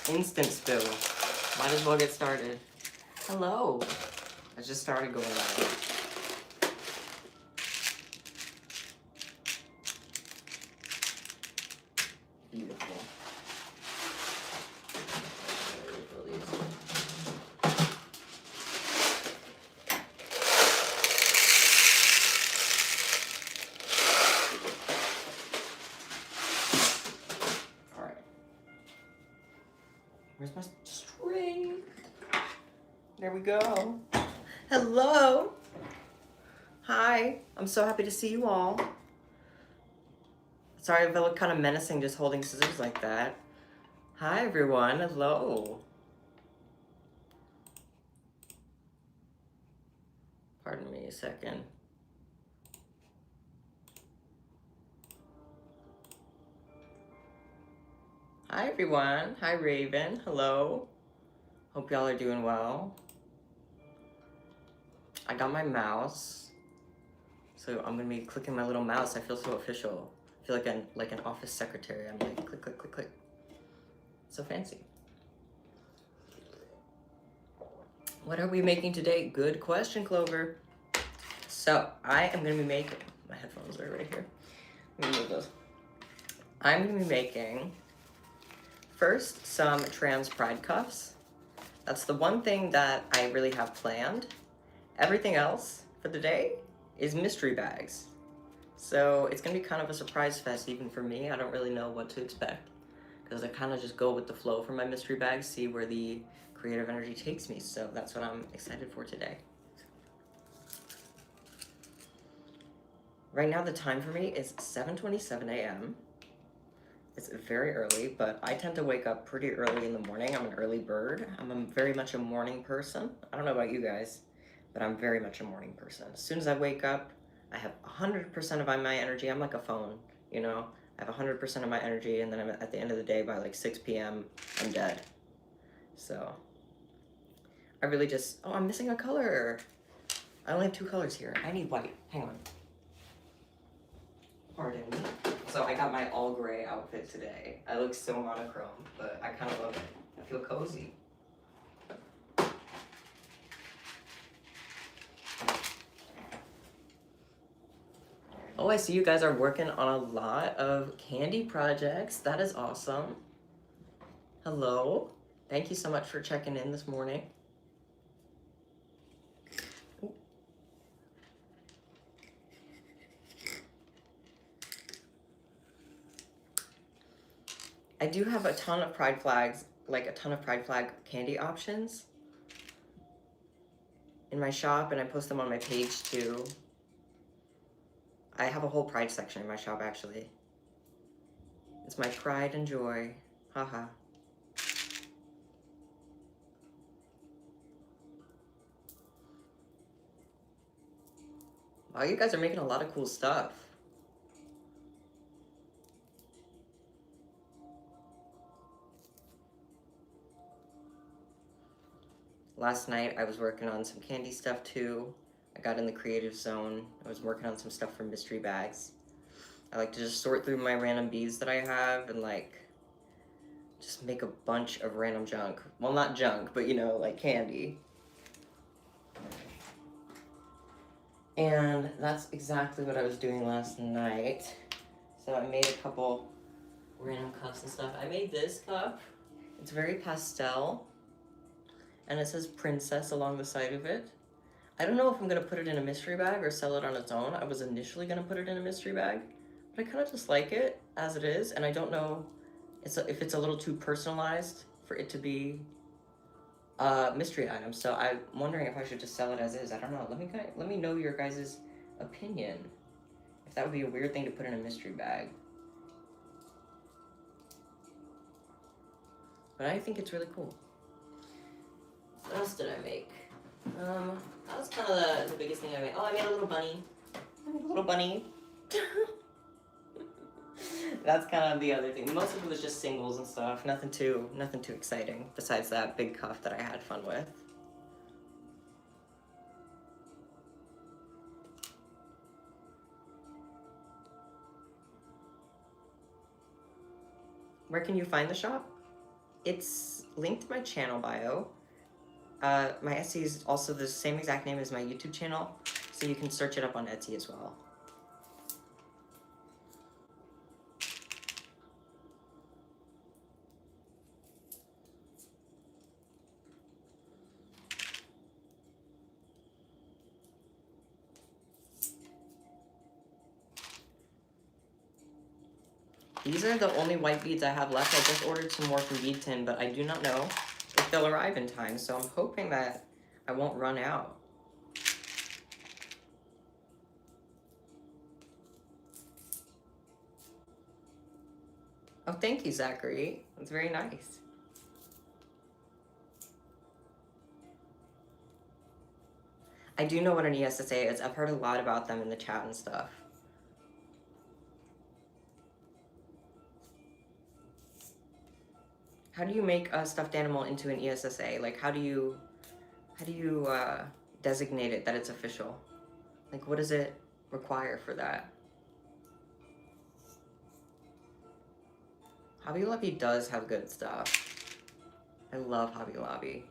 Instant spill. Might as well get started. Hello. I just started going live. Beautiful. Alright. Where's my string? There we go. Hello. Hi. I'm so happy to see you all. Sorry if I look kind of menacing just holding scissors like that. Hi everyone. Hello. Pardon me a second. Hi everyone. Hi Raven. Hello. Hope y'all are doing well. I got my mouse. So I'm gonna be clicking my little mouse. I feel so official. I feel like an office secretary. I'm like click, click, click, click. So fancy. What are we making today? Good question, Clover. So I am gonna be making, my headphones are right here. Let me move those. I'm gonna be making first some trans pride cuffs. That's the one thing that I really have planned. Everything else for the day is mystery bags. So it's gonna be kind of a surprise fest even for me. I don't really know what to expect because I kind of just go with the flow for my mystery bags, see where the creative energy takes me. So that's what I'm excited for today. Right now the time for me is 7:27 a.m. It's very early, but I tend to wake up pretty early in the morning. I'm an early bird. I'm very much a morning person. I don't know about you guys, but I'm very much a morning person. As soon as I wake up, I have 100% of my energy. I'm like a phone, you know? I have 100% of my energy, and then at the end of the day, by like 6 p.m., I'm dead. So, I really just, oh, I'm missing a color. I only have 2 colors here. I need white. Hang on. Pardon me. So I got my all gray outfit today. I look so monochrome, but I kind of love it. I feel cozy. Oh, I see you guys are working on a lot of candy projects. That is awesome. Hello. Thank you so much for checking in this morning. I do have a ton of pride flags, like a ton of pride flag candy options in my shop, and I post them on my page too. I have a whole pride section in my shop actually. It's my pride and joy. Haha. Wow, you guys are making a lot of cool stuff. Last night I was working on some candy stuff too. I got in the creative zone. I was working on some stuff for mystery bags. I like to just sort through my random beads that I have and like just make a bunch of random junk. Well, not junk, but you know, like candy. And that's exactly what I was doing last night. So I made a couple random cups and stuff. I made this cup. It's very pastel. And it says princess along the side of it. I don't know if I'm gonna put it in a mystery bag or sell it on its own. I was initially gonna put it in a mystery bag, but I kind of just like it as it is, and I don't know if it's a little too personalized for it to be a mystery item. So I'm wondering if I should just sell it as is. I don't know. Let me know your guys' opinion. If that would be a weird thing to put in a mystery bag. But I think it's really cool. What else did I make? That was kind of the biggest thing I made. Oh, I made a little bunny. I made a little bunny. That's kind of the other thing. Most of it was just singles and stuff. Nothing too exciting besides that big cuff that I had fun with. Where can you find the shop? It's linked to my channel bio. My Etsy is also the same exact name as my YouTube channel, so you can search it up on Etsy as well. These are the only white beads I have left. I just ordered some more from Bead Tin, but I do not know if they'll arrive in time, so I'm hoping that I won't run out. Oh, thank you, Zachary. That's very nice. I do know what an ESSA is. I've heard a lot about them in the chat and stuff. How do you make a stuffed animal into an ESSA? Like, how do you designate it that it's official? Like, what does it require for that? Hobby Lobby does have good stuff. I love Hobby Lobby.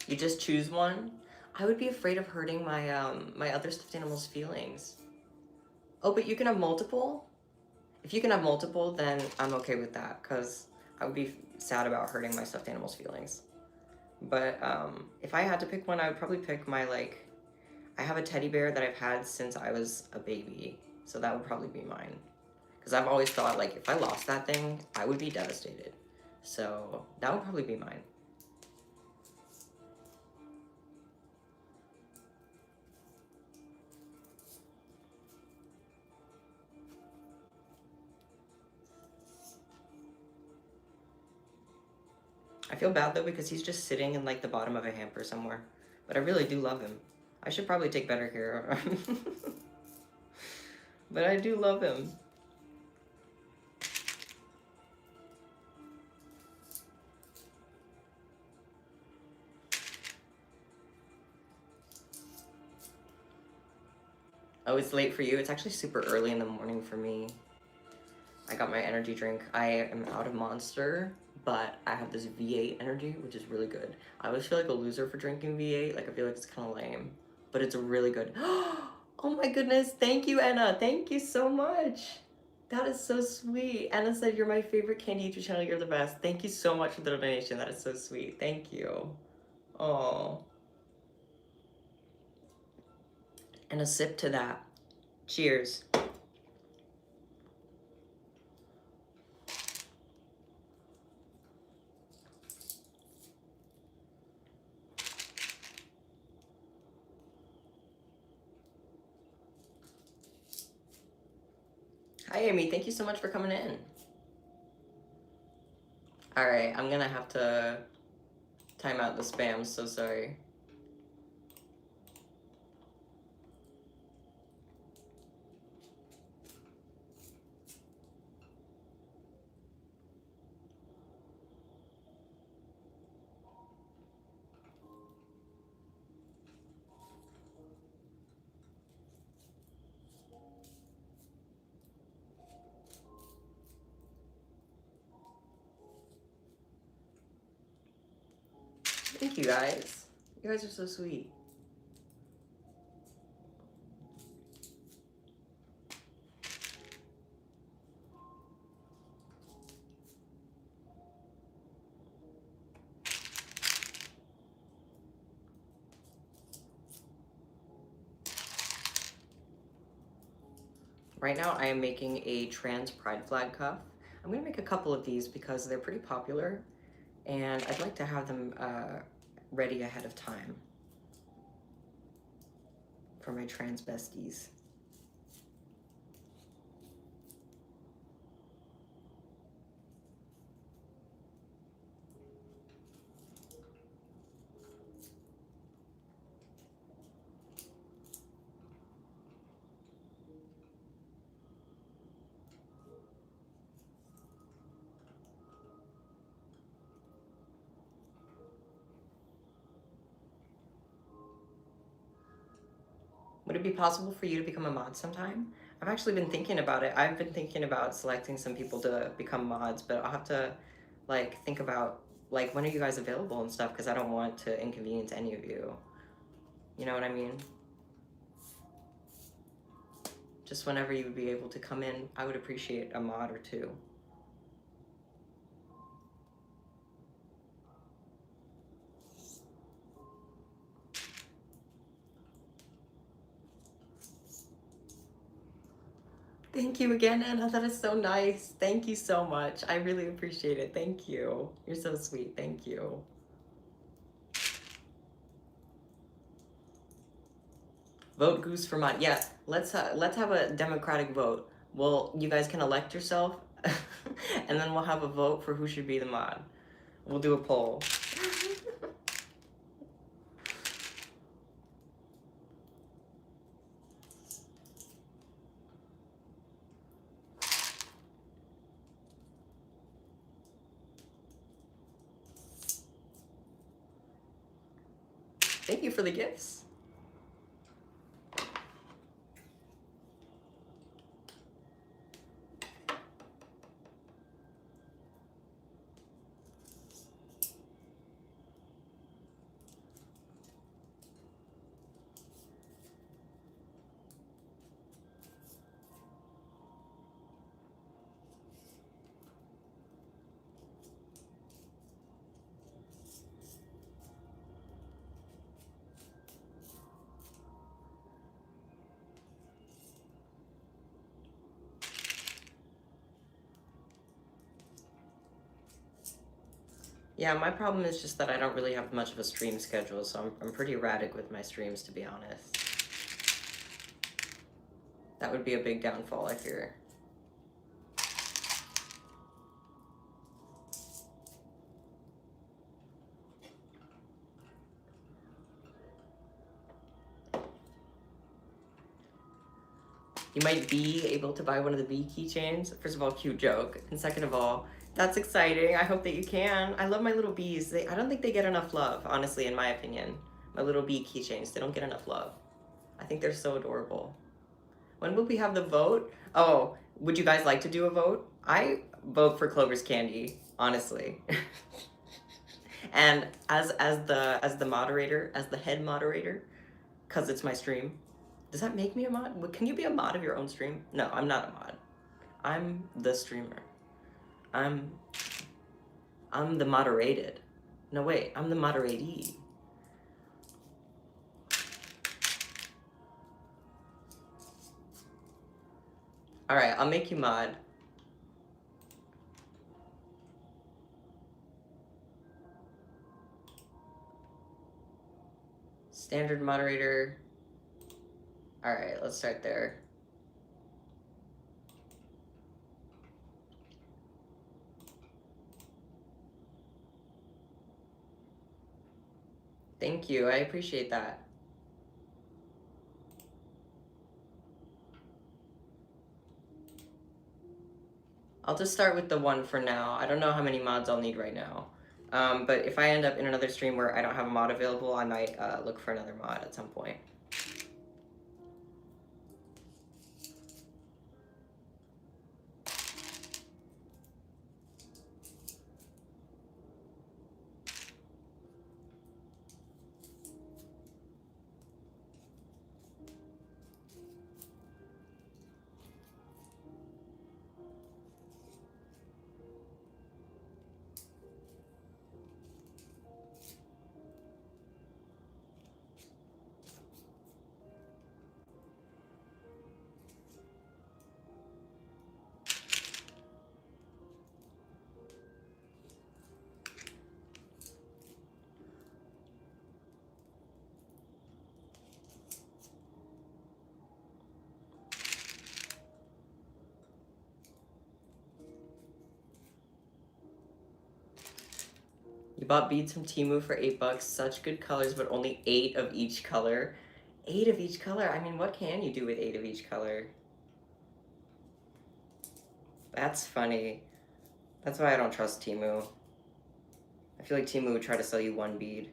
You just choose one? I would be afraid of hurting my my other stuffed animal's feelings. Oh, but you can have multiple? If you can have multiple, then I'm okay with that, because I would be sad about hurting my stuffed animal's feelings. But if I had to pick one, I would probably pick my, like, I have a teddy bear that I've had since I was a baby, so that would probably be mine. Because I've always thought, like, if I lost that thing, I would be devastated. So that would probably be mine. I feel bad though because he's just sitting in like the bottom of a hamper somewhere. But I really do love him. I should probably take better care of him. But I do love him. Oh, it's late for you? It's actually super early in the morning for me. I got my energy drink. I am out of Monster, but I have this V8 energy, which is really good. I always feel like a loser for drinking V8. Like, I feel like it's kind of lame, but it's really good. Oh my goodness. Thank you, Anna. Thank you so much. That is so sweet. Anna said, you're my favorite candy YouTube channel. You're the best. Thank you so much for the donation. That is so sweet. Thank you. Oh. And a sip to that. Cheers. Hi, Amy. Thank you so much for coming in. All right, I'm gonna have to time out the spam. So sorry. Thank you guys. You guys are so sweet. Right now I am making a trans pride flag cuff. I'm gonna make a couple of these because they're pretty popular and I'd like to have them ready ahead of time for my trans besties. Would it be possible for you to become a mod sometime? I've actually been thinking about it. I've been thinking about selecting some people to become mods, but I'll have to like think about like when are you guys available and stuff, because I don't want to inconvenience any of you. You know what I mean? Just whenever you would be able to come in, I would appreciate a mod or two. Thank you again, Anna. That is so nice. Thank you so much. I really appreciate it. Thank you. You're so sweet. Thank you. Vote Goose for mod. Yeah, let's have a democratic vote. Well, you guys can elect yourself, and then we'll have a vote for who should be the mod. We'll do a poll. Thank you for the gifts. Yeah, my problem is just that I don't really have much of a stream schedule, so I'm pretty erratic with my streams, to be honest. That would be a big downfall, I fear. You might be able to buy one of the bee keychains. First of all, cute joke. And second of all, that's exciting. I hope that you can. I love my little bees. I don't think they get enough love, honestly, in my opinion. My little bee keychains, they don't get enough love. I think they're so adorable. When will we have the vote? Oh, would you guys like to do a vote? I vote for Clover's Candy, honestly. And as the moderator, as the head moderator, because it's my stream, does that make me a mod? Can you be a mod of your own stream? No, I'm not a mod. I'm the streamer. I'm the moderated. No, wait, I'm the moderatee. All right, I'll make you mod. Standard moderator. All right, let's start there. Thank you, I appreciate that. I'll just start with the one for now. I don't know how many mods I'll need right now. But if I end up in another stream where I don't have a mod available, I might look for another mod at some point. You bought beads from Temu for $8. Such good colors, but only 8 of each color. 8 of each color? I mean, what can you do with 8 of each color? That's funny. That's why I don't trust Temu. I feel like Temu would try to sell you one bead.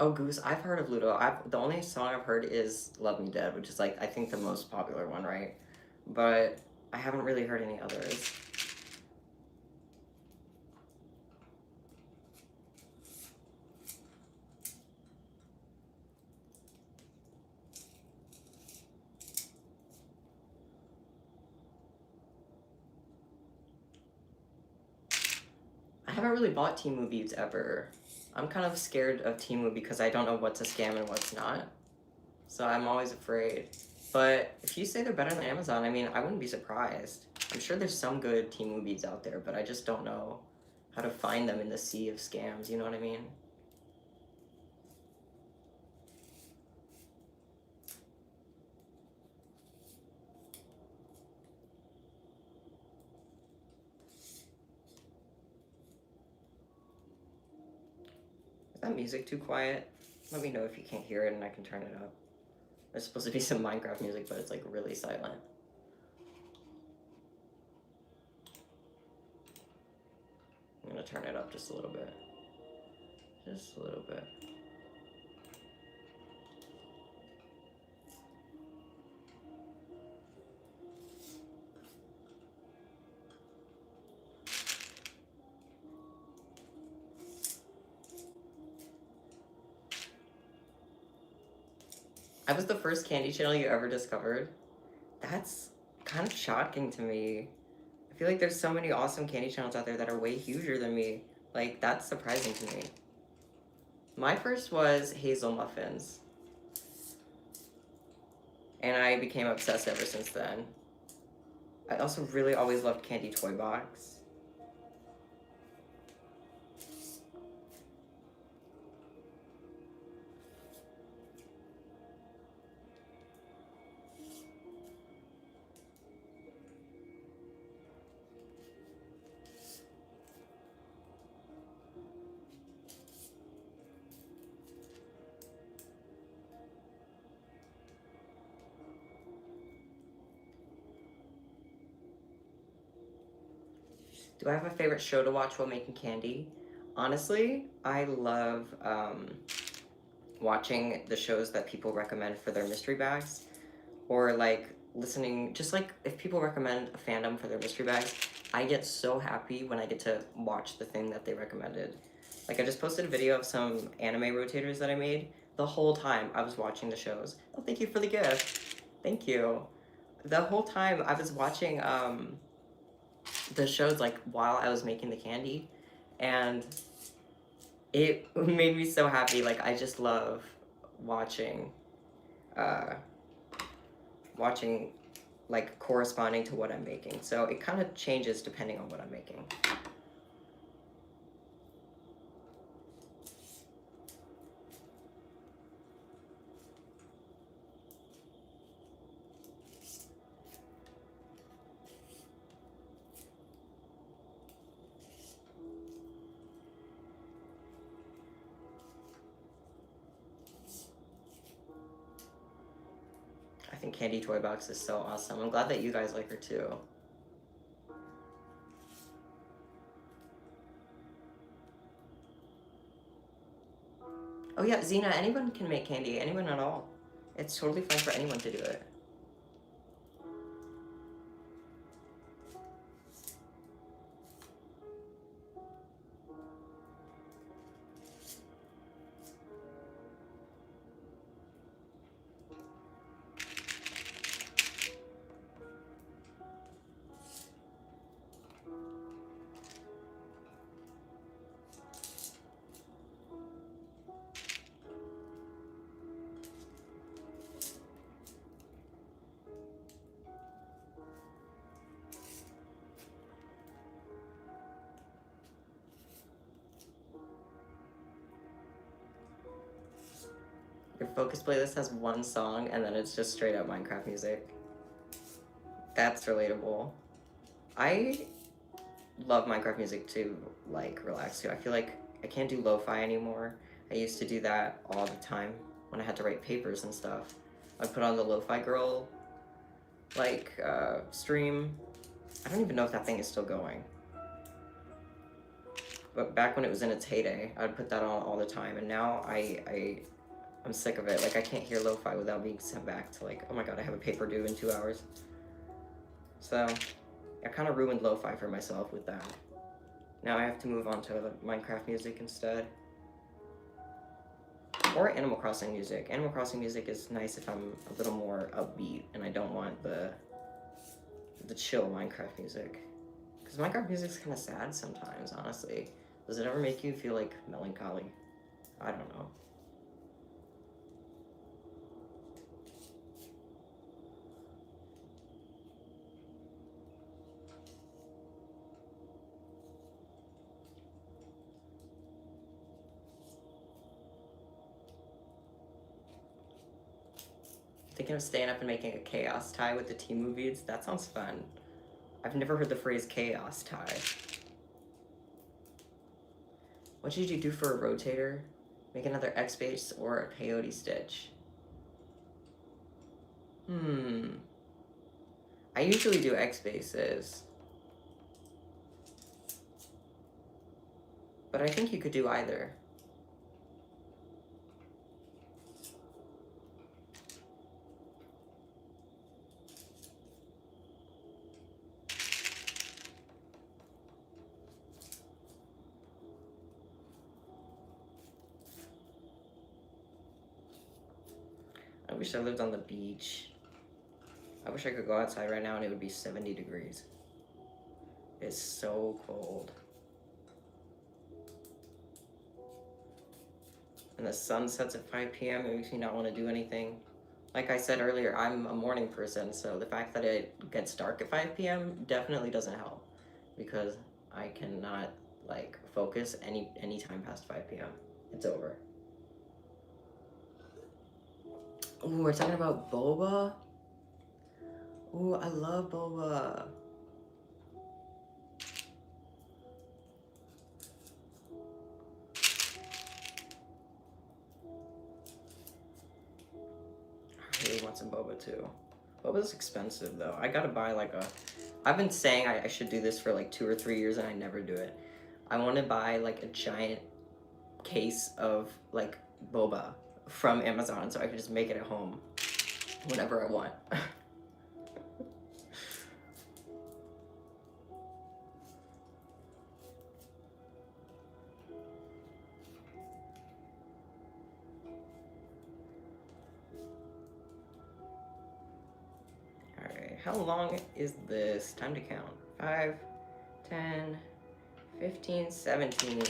Oh, Goose, I've heard of Ludo. The only song I've heard is Love Me Dead, which is like, I think the most popular one, right? But I haven't really heard any others. I haven't really bought Temu beads ever. I'm kind of scared of Temu because I don't know what's a scam and what's not. So I'm always afraid. But if you say they're better than Amazon, I mean, I wouldn't be surprised. I'm sure there's some good Temu beads out there, but I just don't know how to find them in the sea of scams, you know what I mean? Is that music too quiet? Let me know if you can't hear it and I can turn it up. There's supposed to be some Minecraft music, but it's like really silent. I'm gonna turn it up just a little bit. Just a little bit. I was the first candy channel you ever discovered. That's kind of shocking to me. I feel like there's so many awesome candy channels out there that are way huger than me. Like, that's surprising to me. My first was Hazel Muffins. And I became obsessed ever since then. I also really always loved Candy Toy Box. Do I have a favorite show to watch while making candy? Honestly, I love watching the shows that people recommend for their mystery bags, or like listening, just like if people recommend a fandom for their mystery bags, I get so happy when I get to watch the thing that they recommended. Like I just posted a video of some anime rotators that I made. The whole time I was watching the shows. Oh, thank you for the gift. Thank you. The whole time I was watching the shows like while I was making the candy, and it made me so happy. Like I just love watching uh watching like corresponding to what I'm making. So it kind of changes depending on what I'm making. I think Candy Toy Box is so awesome. I'm glad that you guys like her too. Oh yeah, Zena, anyone can make candy, anyone at all. It's totally fine for anyone to do it. Your focus playlist has one song and then it's just straight up Minecraft music. That's relatable. I love Minecraft music to like relax to. I feel like I can't do lo-fi anymore. I used to do that all the time when I had to write papers and stuff. I'd put on the Lo-Fi Girl like stream. I don't even know if that thing is still going. But back when it was in its heyday, I'd put that on all the time, and now I'm sick of it. Like, I can't hear lo-fi without being sent back to, like, oh my god, I have a paper due in 2 hours. So, I kind of ruined lo-fi for myself with that. Now I have to move on to Minecraft music instead. Or Animal Crossing music. Animal Crossing music is nice if I'm a little more upbeat and I don't want the chill Minecraft music. Because Minecraft music's kind of sad sometimes, honestly. Does it ever make you feel, like, melancholy? I don't know. Thinking of staying up and making a chaos tie with the Temu beads? That sounds fun. I've never heard the phrase chaos tie. What did you do for a rotator? Make another X base or a peyote stitch? I usually do X bases. But I think you could do either. I wish I lived on the beach. I wish I could go outside right now and it would be 70 degrees. It's so cold. And the sun sets at 5 p.m. It makes me not want to do anything. Like I said earlier, I'm a morning person, so the fact that it gets dark at 5 p.m. definitely doesn't help. Because I cannot, like, focus any time past 5 p.m. It's over. Ooh, we're talking about boba? Ooh, I love boba. I really want some boba too. Boba's expensive though. I gotta buy like a... I've been saying I should do this for like 2 or 3 years and I never do it. I want to buy like a giant case of like boba from Amazon so I can just make it at home whenever I want. Alright, how long is this? Time to count. 5, 10, 15, 17.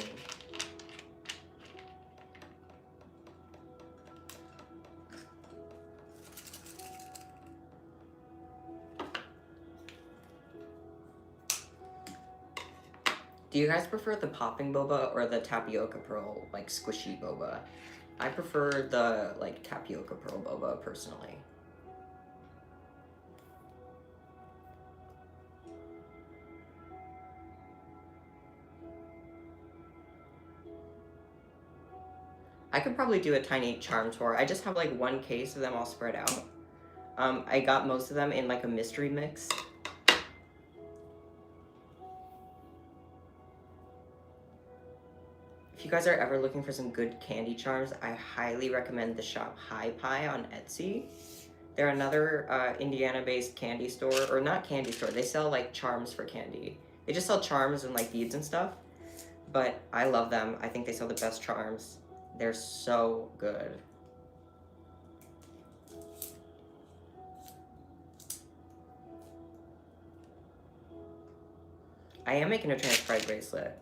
Do you guys prefer the popping boba or the tapioca pearl, like squishy boba? I prefer the like tapioca pearl boba personally. I could probably do a tiny charm tour. I just have like one case of them all spread out. I got most of them in like a mystery mix. If you guys are ever looking for some good candy charms, I highly recommend the shop Hi Pie on Etsy. They're another Indiana-based candy store, or not candy store, they sell like charms for candy. They just sell charms and like beads and stuff, but I love them. I think they sell the best charms. They're so good. I am making a transcribe bracelet.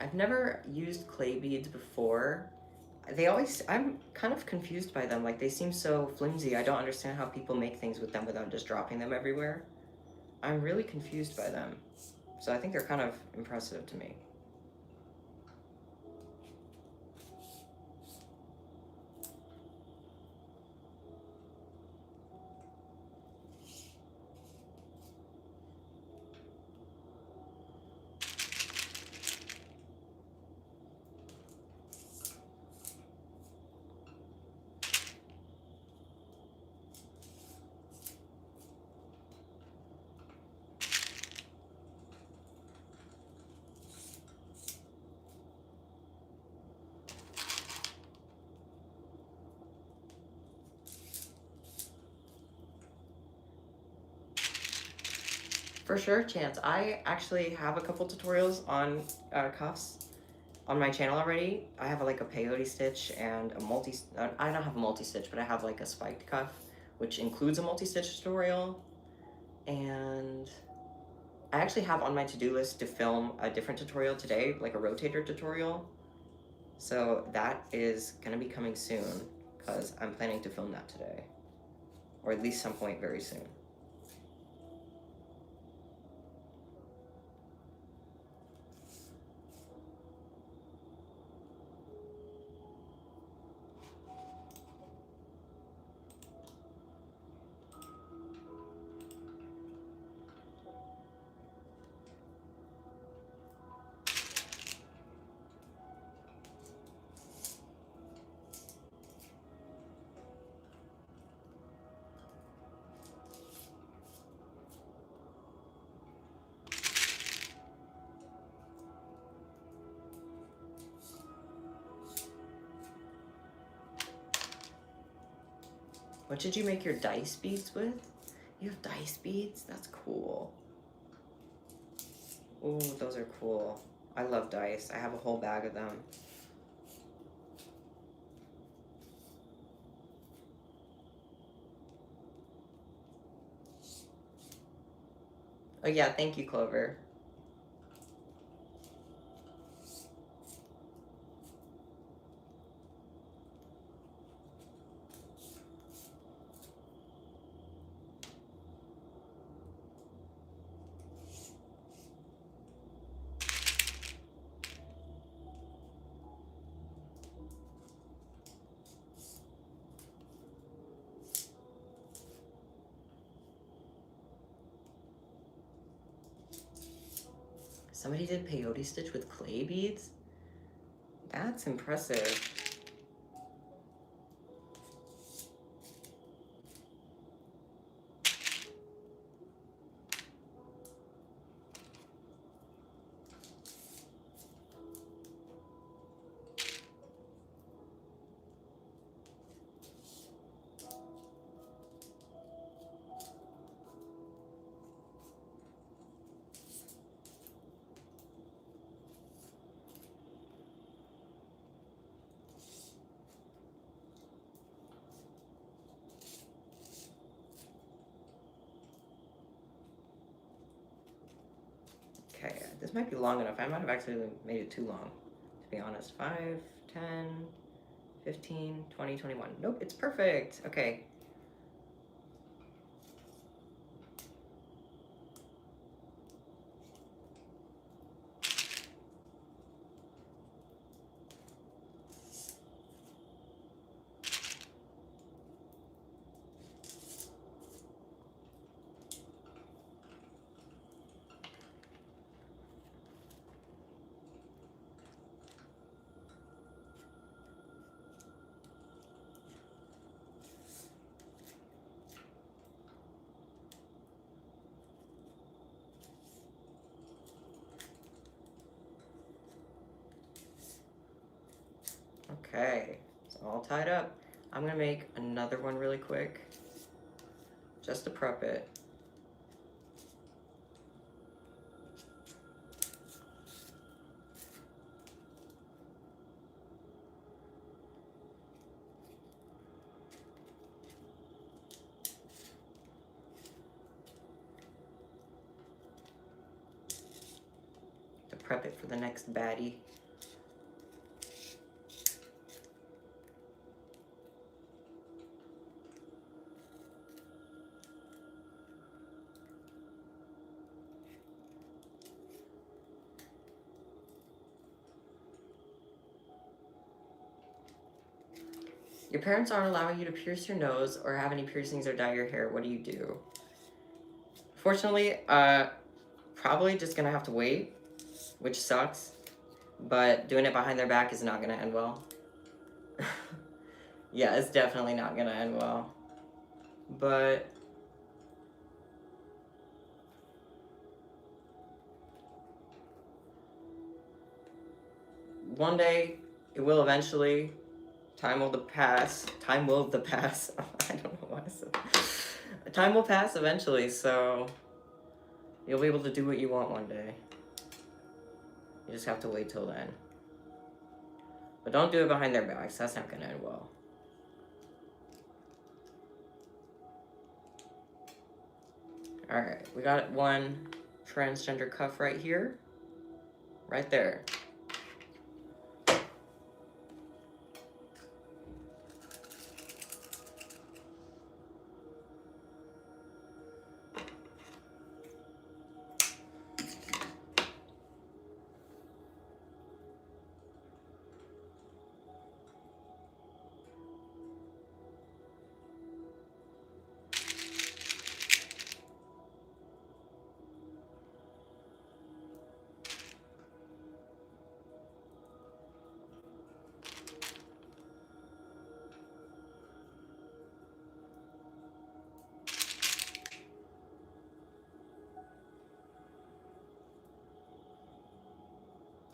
I've never used clay beads before. I'm kind of confused by them. Like, they seem so flimsy. I don't understand how people make things with them without just dropping them everywhere. I'm really confused by them. So I think they're kind of impressive to me. For sure, Chance. I actually have a couple tutorials on cuffs on my channel already. I have like a peyote stitch and a I don't have a multi-stitch, but I have like a spiked cuff, which includes a multi-stitch tutorial. And I actually have on my to-do list to film a different tutorial today, like a rotator tutorial. So that is gonna be coming soon because I'm planning to film that today, or at least some point very soon. What did you make your dice beads with? You have dice beads? That's cool. Ooh, those are cool. I love dice. I have a whole bag of them. Oh yeah, thank you, Clover. Somebody did peyote stitch with clay beads? That's impressive. Okay, this might be long enough. I might have actually made it too long, to be honest. 5, 10, 15, 20, 21. Nope, it's perfect. Okay. Okay, it's all tied up. I'm gonna make another one really quick, just to prep it. To prep it for the next baddie. Your parents aren't allowing you to pierce your nose or have any piercings or dye your hair. What do you do? Fortunately, probably just gonna have to wait, which sucks. But doing it behind their back is not gonna end well. Yeah, it's definitely not gonna end well. But one day it will eventually. Time will pass. Time will pass. I don't know why I said that. Time will pass eventually, so You'll be able to do what you want one day. You just have to wait till then. But don't do it behind their backs. That's not gonna end well. Alright, we got one transgender cuff right here. Right there.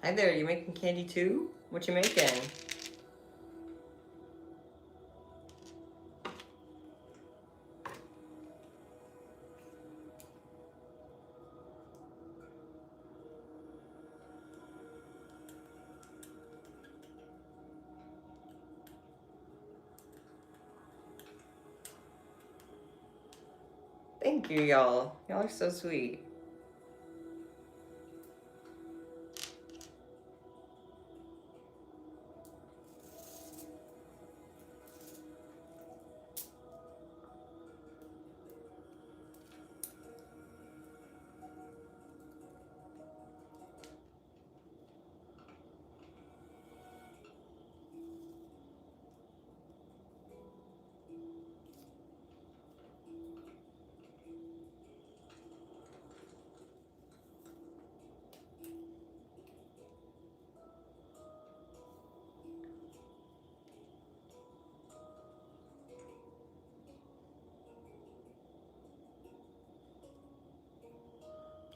Hi there, you making candy too? What you making? Thank you, y'all. Y'all are so sweet.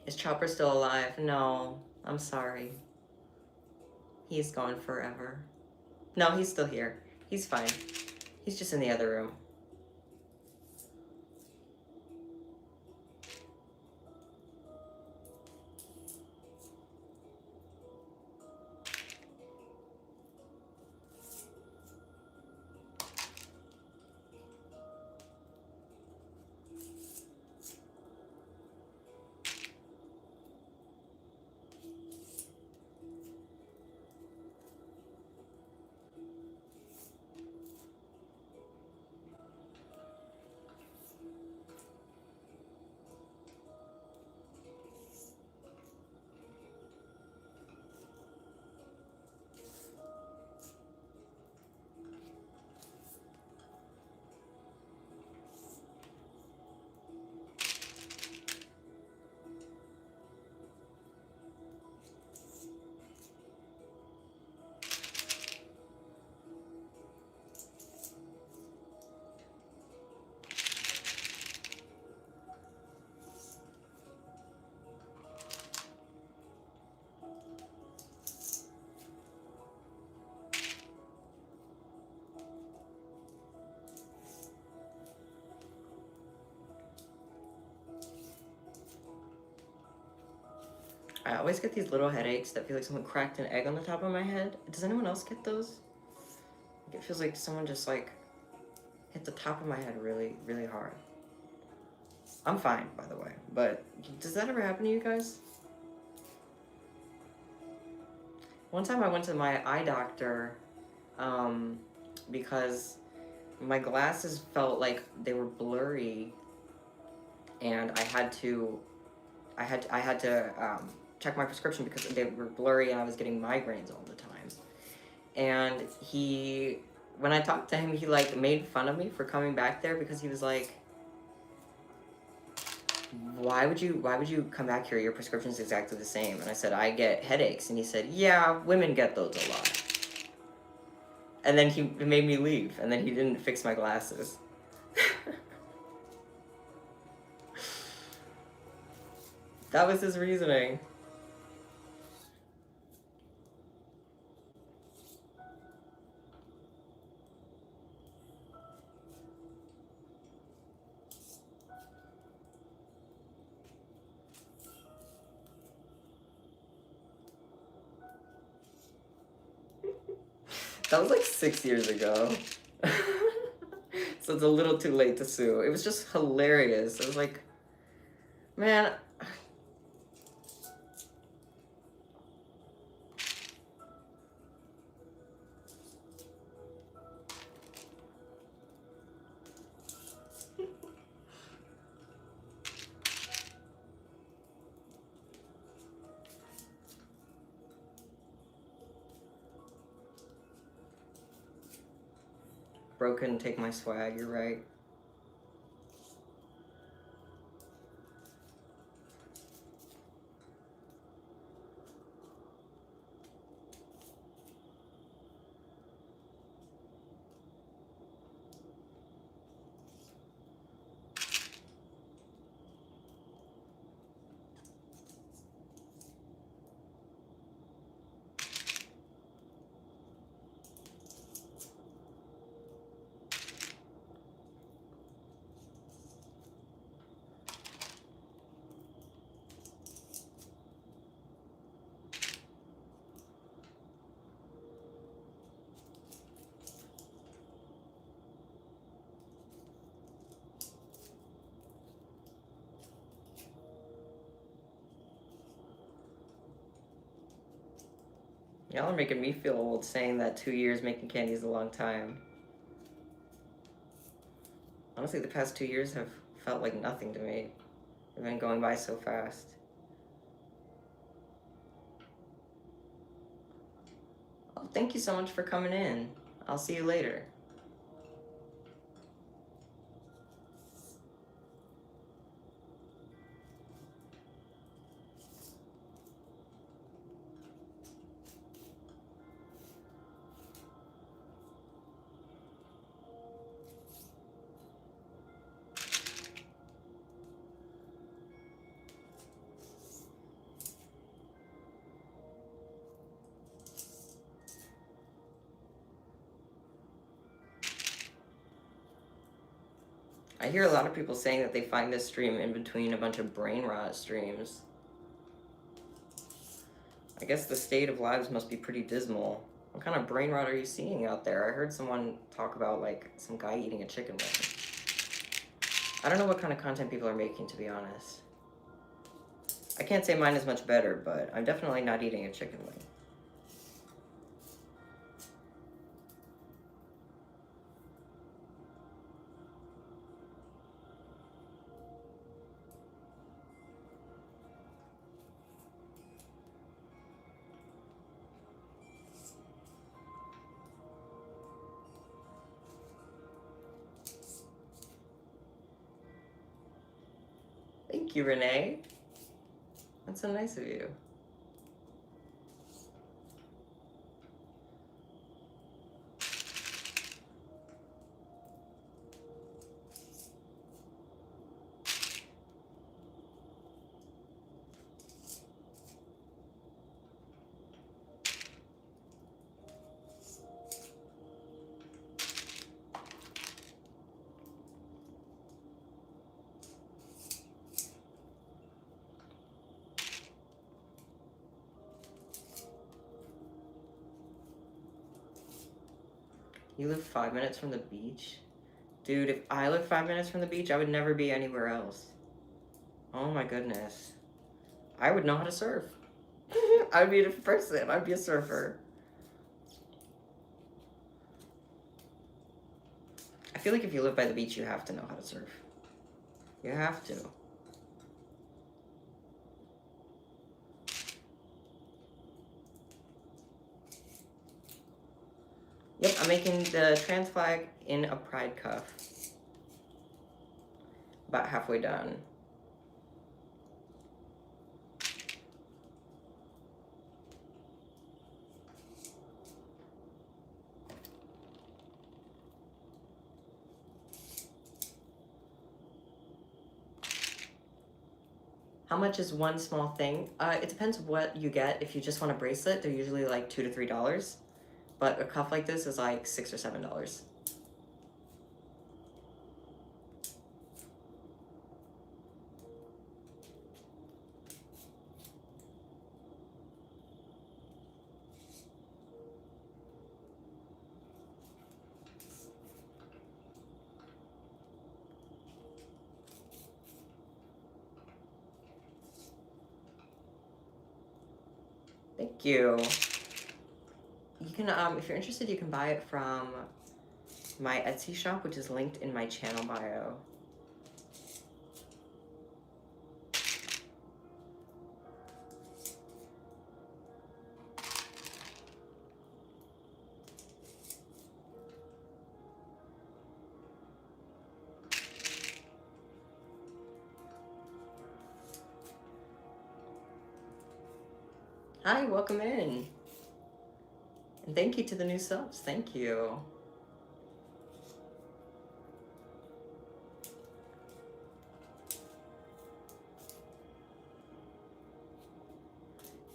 Is Chopper still alive? No, I'm sorry. He's gone forever. No, he's still here. He's fine. He's just in the other room. I always get these little headaches that feel like someone cracked an egg on the top of my head. Does anyone else get those? It feels like someone just like hit the top of my head really, really hard. I'm fine, by the way, but does that ever happen to you guys? One time I went to my eye doctor because my glasses felt like they were blurry, and I had to check my prescription because they were blurry and I was getting migraines all the time. And when I talked to him, he like made fun of me for coming back there because he was like, why would you come back here? Your prescription's exactly the same. And I said, I get headaches. And he said, yeah, women get those a lot. And then he made me leave, and then he didn't fix my glasses. That was his reasoning. That was like 6 years ago. So it's a little too late to sue. It was just hilarious. It was like, man. Bro couldn't take my swag, you're right. Y'all are making me feel old saying that 2 years making candy is a long time. Honestly, the past 2 years have felt like nothing to me. They've been going by so fast. Oh, thank you so much for coming in. I'll see you later. I hear a lot of people saying that they find this stream in between a bunch of brain rot streams. I guess the state of lives must be pretty dismal. What kind of brain rot are you seeing out there? I heard someone talk about, like, some guy eating a chicken wing. I don't know what kind of content people are making, to be honest. I can't say mine is much better, but I'm definitely not eating a chicken wing. Thank you, Renee. That's so nice of you. You live 5 minutes from the beach? Dude, if I lived 5 minutes from the beach, I would never be anywhere else. Oh my goodness. I would know how to surf. I would be a different person. I'd be a surfer. I feel like if you live by the beach, you have to know how to surf. You have to. Yep, I'm making the trans flag in a pride cuff. About halfway done. How much is one small thing? It depends what you get. If you just want a bracelet, they're usually like $2 to $3. But a cuff like this is like $6 or $7. Thank you. You can, if you're interested, you can buy it from my Etsy shop, which is linked in my channel bio. Hi, welcome in. And thank you to the new subs. Thank you.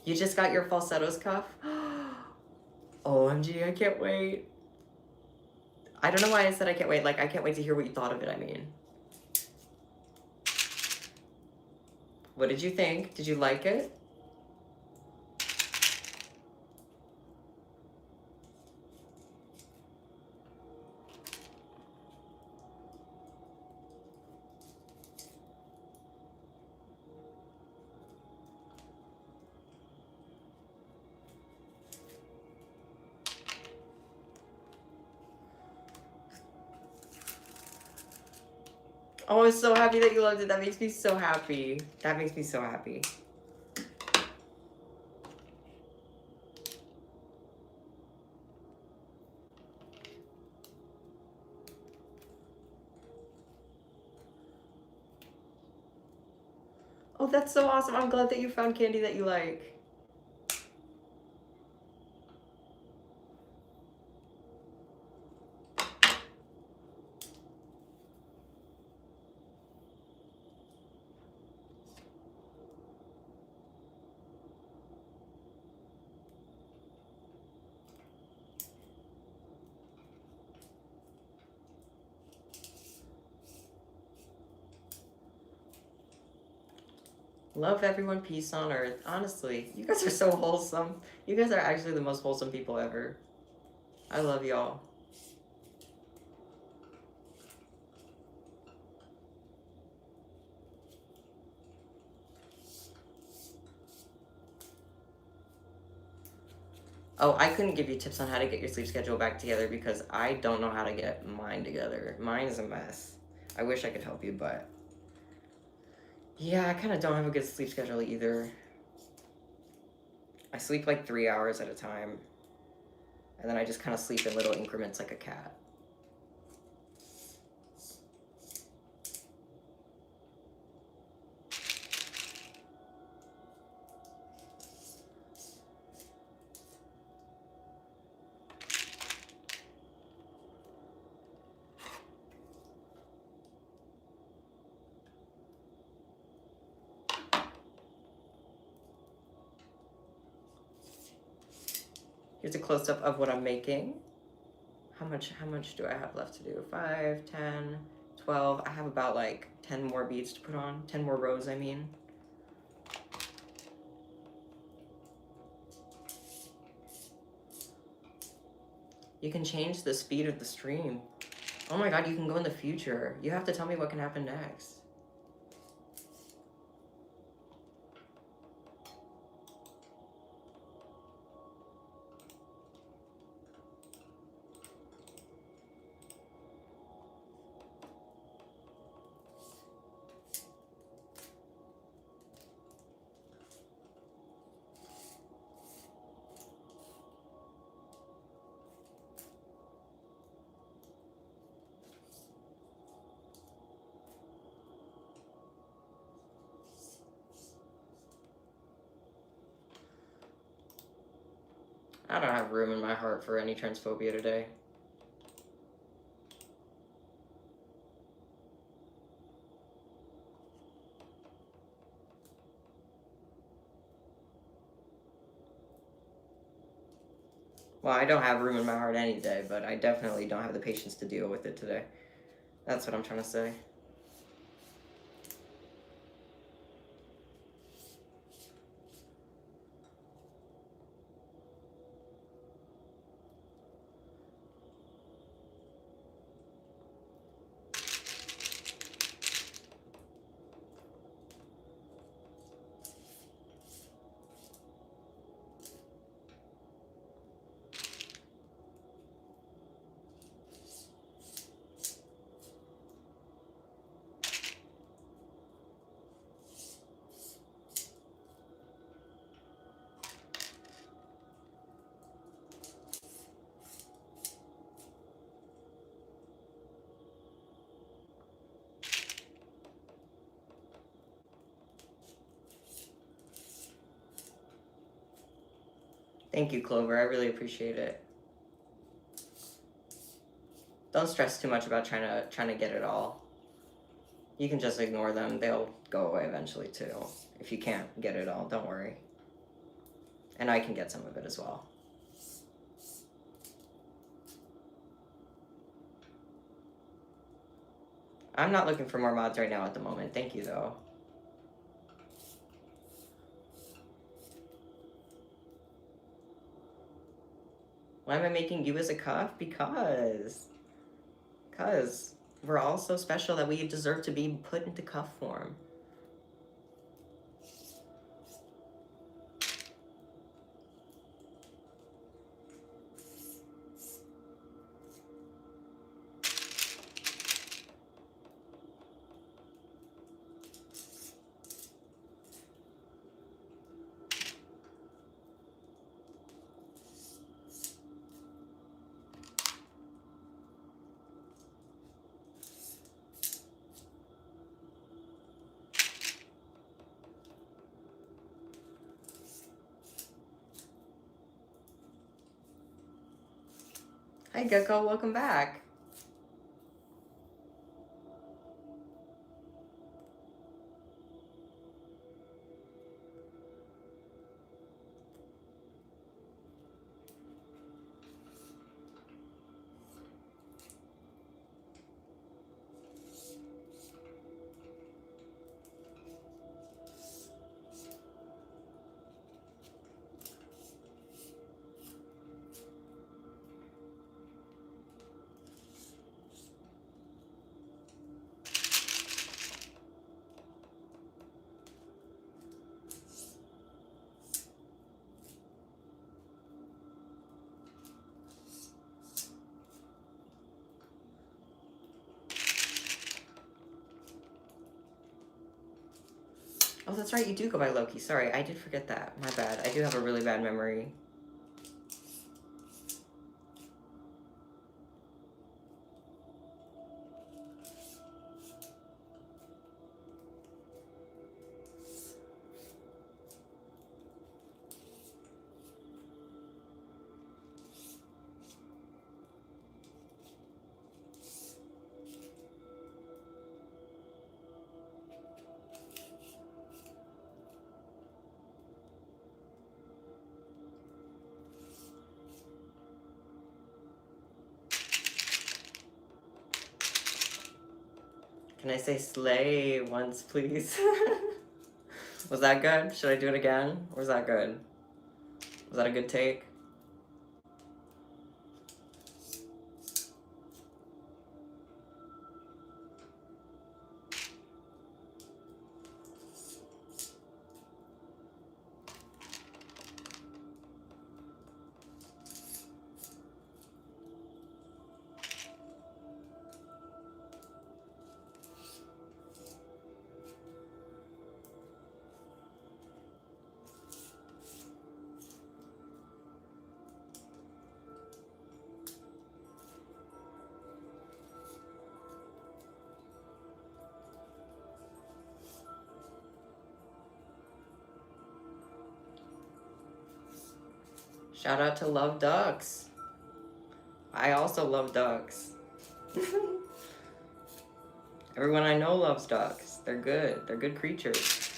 You just got your falsettos cuff? OMG, I can't wait. I don't know why I said I can't wait. Like, I can't wait to hear what you thought of it, I mean. What did you think? Did you like it? Oh, I'm so happy that you loved it. That makes me so happy. That makes me so happy. Oh, that's so awesome. I'm glad that you found candy that you like. Love everyone, peace on earth. Honestly, you guys are so wholesome. You guys are actually the most wholesome people ever. I love y'all. Oh, I couldn't give you tips on how to get your sleep schedule back together because I don't know how to get mine together. Mine is a mess. I wish I could help you, but yeah, I kind of don't have a good sleep schedule either. I sleep like 3 hours at a time, and then I just kind of sleep in little increments like a cat. Here's a close-up of what I'm making. How much do I have left to do? 5, 10, 12. I have about like 10 more beads to put on. 10 more rows, I mean. You can change the speed of the stream. Oh my god, you can go in the future. You have to tell me what can happen next. I don't have room in my heart for any transphobia today. Well, I don't have room in my heart any day, but I definitely don't have the patience to deal with it today. That's what I'm trying to say. Thank you, Clover. I really appreciate it. Don't stress too much about trying to get it all. You can just ignore them. They'll go away eventually too. If you can't get it all, don't worry. And I can get some of it as well. I'm not looking for more mods right now at the moment. Thank you, though. Why am I making you as a cuff? Because we're all so special that we deserve to be put into cuff form. Hi, Gecko. Welcome back. Oh, that's right. You do go by Loki. Sorry, I did forget that. My bad. I do have a really bad memory. Can I say slay once, please? Was that good? Should I do it again? Or was that good? Was that a good take? Shout out to Love Ducks. I also love ducks. Everyone I know loves ducks. They're good. They're good creatures.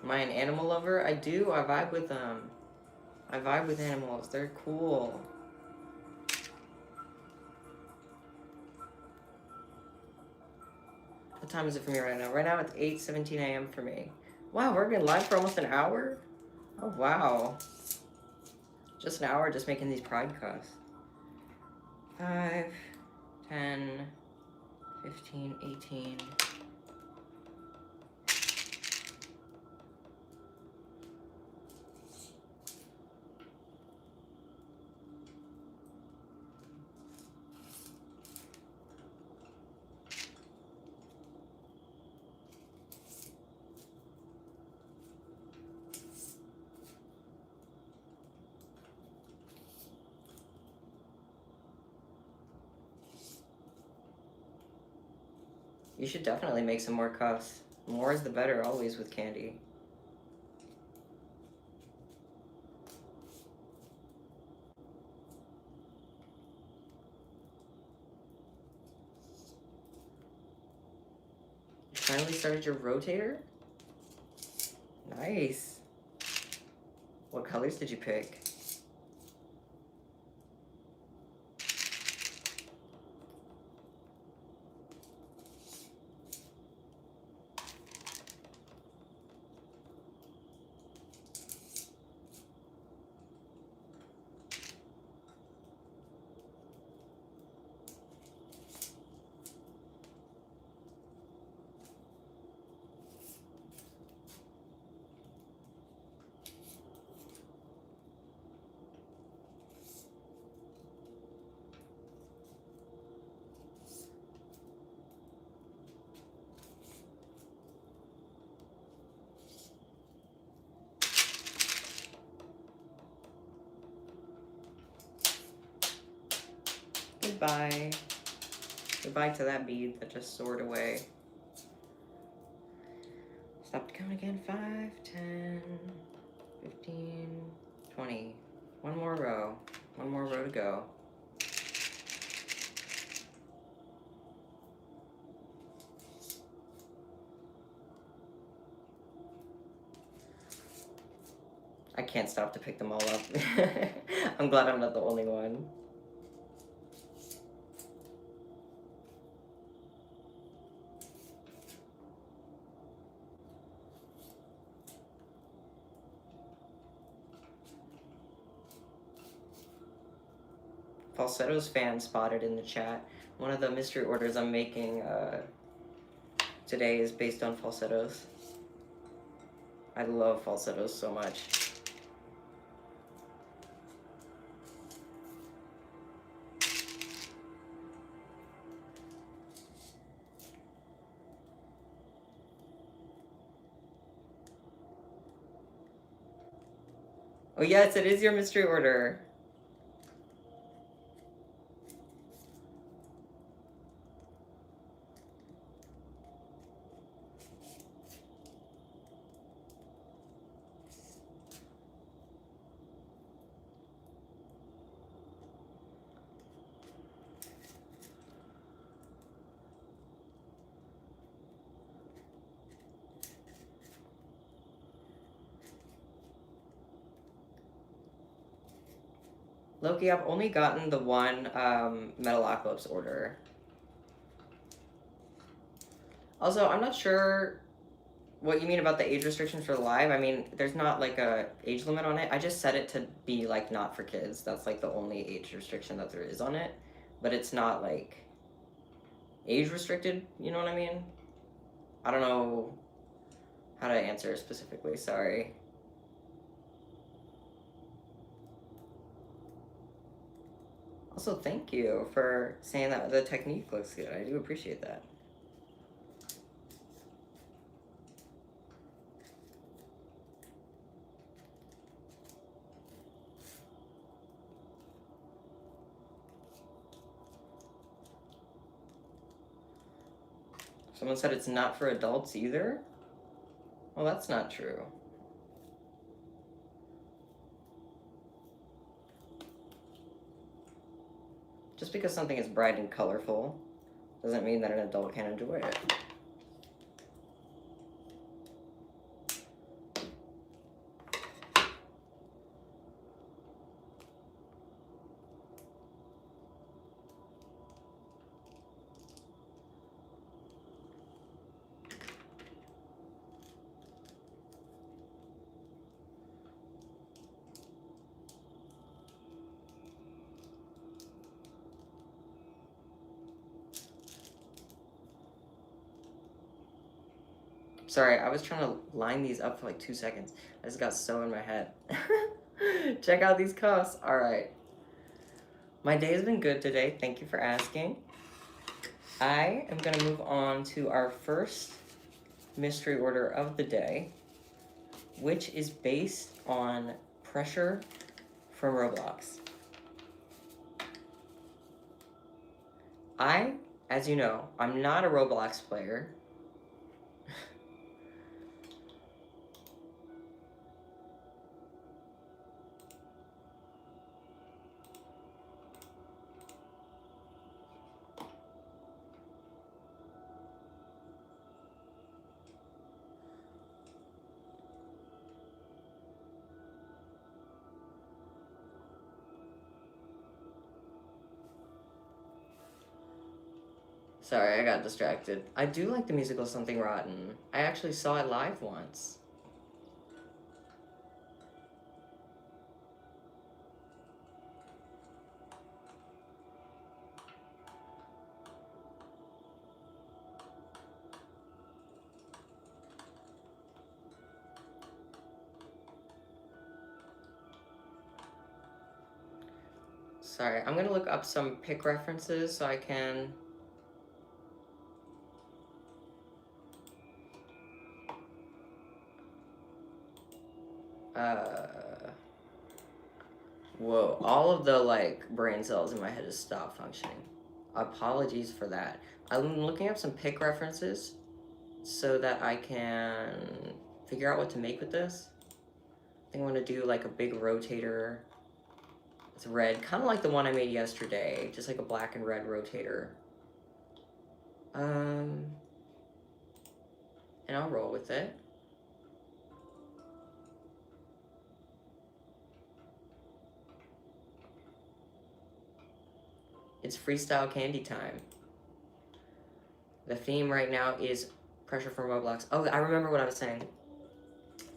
Am I an animal lover? I do. I vibe with them. I vibe with animals. They're cool. What time is it for me right now? Right now it's 8:17 a.m. for me. Wow, we're been live for almost an hour? Oh, wow. Just an hour just making these pride cuffs. 5, 10, 15, 18. You should definitely make some more cuffs. More is the better always with kandi. You finally started your rotator? Nice. What colors did you pick? Goodbye. Goodbye to that bead that just soared away. Stop counting again. 5, 10, 15, 20. One more row. One more row to go. I can't stop to pick them all up. I'm glad I'm not the only one. Falsettos fan spotted in the chat. One of the mystery orders I'm making today is based on falsettos. I love falsettos so much. Oh yes, it is your mystery order. Loki, I've only gotten the one Metalocalypse order. Also, I'm not sure what you mean about the age restrictions for live. I mean, there's not like a age limit on it. I just set it to be like not for kids. That's like the only age restriction that there is on it. But it's not like age restricted, you know what I mean? I don't know how to answer specifically, sorry. Also, thank you for saying that the technique looks good. I do appreciate that. Someone said it's not for adults either? Well, that's not true. Just because something is bright and colorful doesn't mean that an adult can enjoy it. Sorry, I was trying to line these up for like 2 seconds. I just got so in my head. Check out these cuffs. All right. My day has been good today. Thank you for asking. I am going to move on to our first mystery order of the day, which is based on pressure from Roblox. As you know, I'm not a Roblox player. Sorry, I got distracted. I do like the musical Something Rotten. I actually saw it live once. Sorry, I'm gonna look up some pic references so I can... Whoa, all of the, like, brain cells in my head has stopped functioning. Apologies for that. I'm looking up some pic references so that I can figure out what to make with this. I think I want to do, like, a big rotator. It's red, kind of like the one I made yesterday, just like a black and red rotator. And I'll roll with it. It's freestyle candy time. The theme right now is pressure from Roblox. Oh, I remember what I was saying.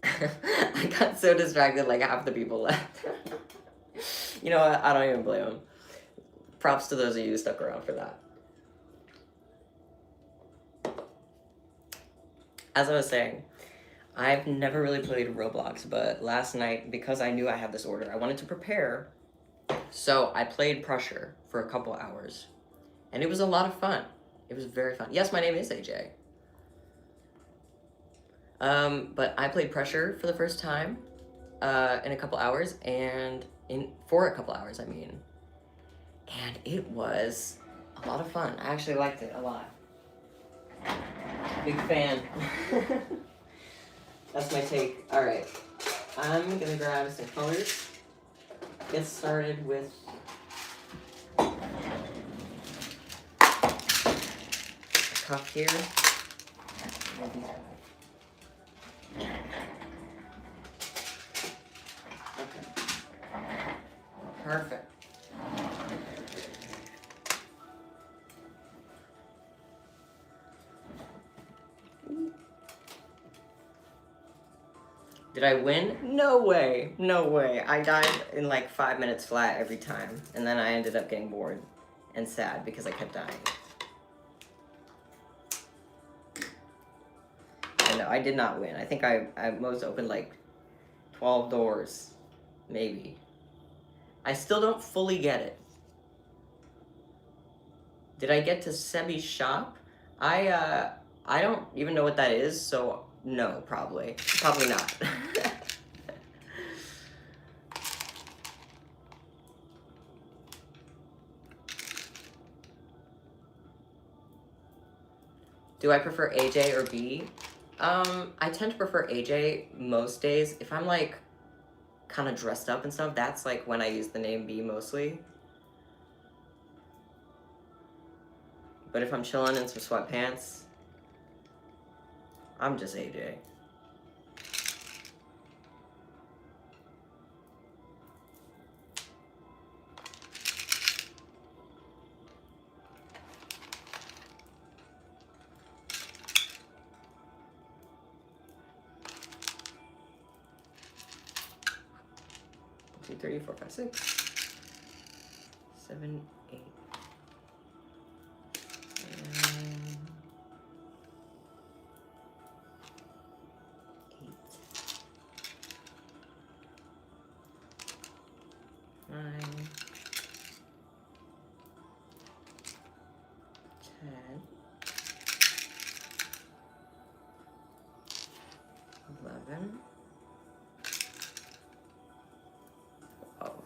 I got so distracted, like half the people left. You know what? I don't even blame them. Props to those of you who stuck around for that. As I was saying, I've never really played Roblox, but last night, because I knew I had this order, I wanted to prepare. So I played Pressure for a couple hours, and it was a lot of fun. It was very fun. Yes, my name is AJ. But I played Pressure for the first time in a couple hours, and for a couple hours, I mean. And it was a lot of fun. I actually liked it a lot. Big fan. That's my take. All right, I'm gonna grab some colors. Get started with a cuff here. Okay. Perfect. Did I win? No way. No way. I died in like 5 minutes flat every time. And then I ended up getting bored and sad because I kept dying. I know, I did not win. I think I most opened like 12 doors. Maybe. I still don't fully get it. Did I get to semi-shop? I don't even know what that is, so no, probably. Probably not. Do I prefer AJ or B? I tend to prefer AJ most days. If I'm like kind of dressed up and stuff, that's like when I use the name B mostly. But if I'm chilling in some sweatpants, I'm just AJ. Two, 3, 4, 5, 6, 7, 8. 10, 11, 12.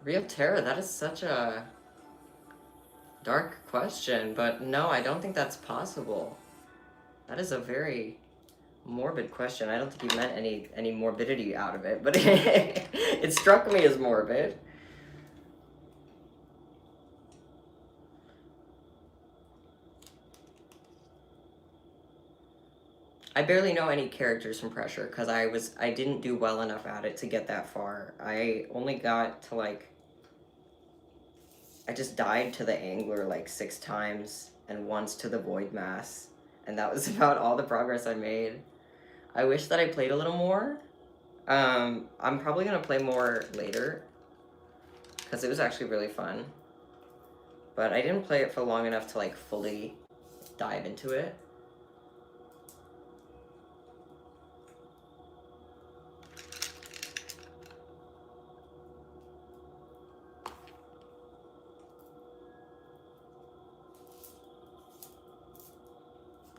Real terror, that is such a dark question, but no, I don't think that's possible. That is a very morbid question. I don't think you meant any morbidity out of it, but it struck me as morbid. I barely know any characters from Pressure because I didn't do well enough at it to get that far. I only got to like, I just died to the Angler like 6 times and once to the Void Mass, and that was about all the progress I made. I wish that I played a little more. I'm probably gonna play more later because it was actually really fun, but I didn't play it for long enough to like fully dive into it.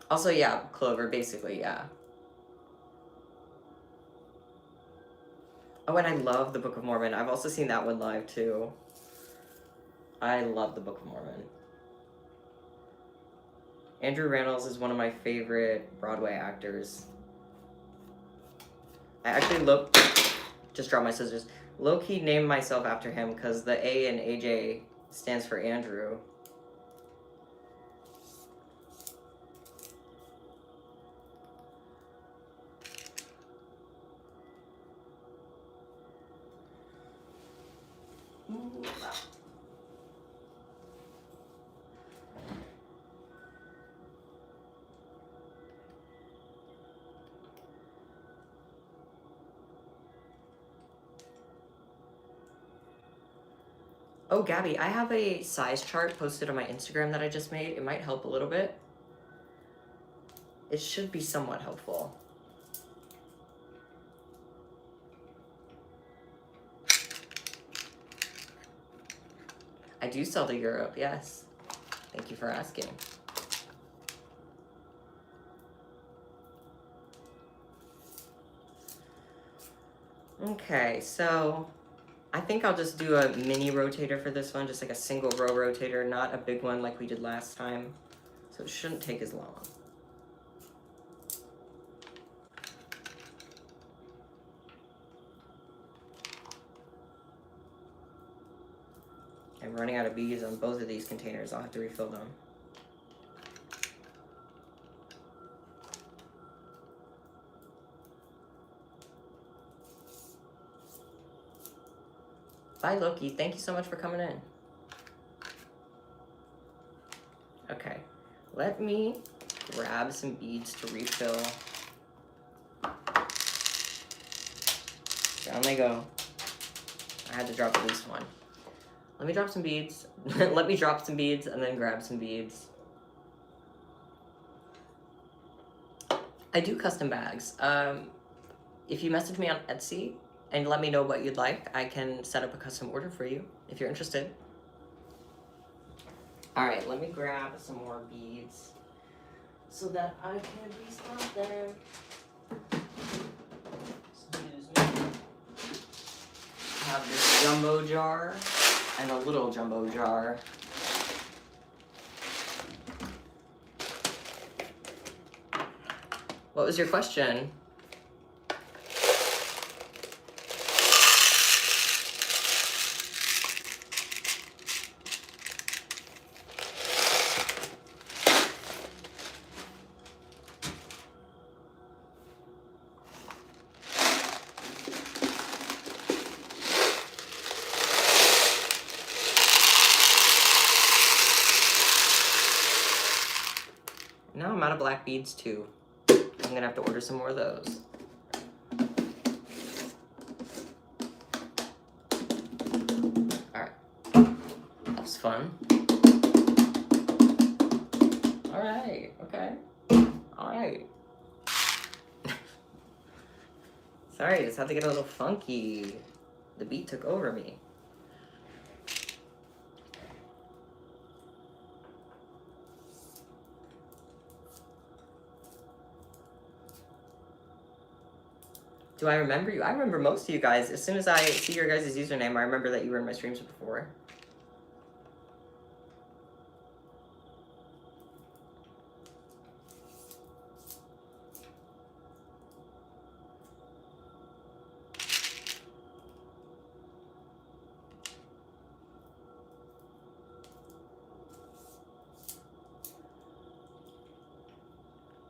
Also, yeah, Clover, basically, yeah. Oh, and I love the Book of Mormon. I've also seen that one live, too. I love the Book of Mormon. Andrew Rannells is one of my favorite Broadway actors. I actually just dropped my scissors. Low-key named myself after him because the A in AJ stands for Andrew. Oh, Gabby, I have a size chart posted on my Instagram that I just made. It might help a little bit. It should be somewhat helpful. I do sell to Europe, yes. Thank you for asking. Okay, so I think I'll just do a mini rotator for this one, just like a single row rotator, not a big one like we did last time. So it shouldn't take as long. I'm running out of beads on both of these containers. I'll have to refill them. Bye, Loki. Thank you so much for coming in. Okay, let me grab some beads to refill. Down they go. I had to drop at least one. Let me drop some beads. Let me drop some beads and then grab some beads. I do custom bags. If you message me on Etsy and let me know what you'd like, I can set up a custom order for you if you're interested. All right, let me grab some more beads so that I can restock them. Excuse me. I have this jumbo jar and a little jumbo jar. What was your question? Now I'm out of black beads too. I'm gonna have to order some more of those. All right. fun. Alright, okay. Alright. Sorry, just had to get a little funky. The beat took over me. Do I remember you? I remember most of you guys. As soon as I see your guys' username, I remember that you were in my streams before.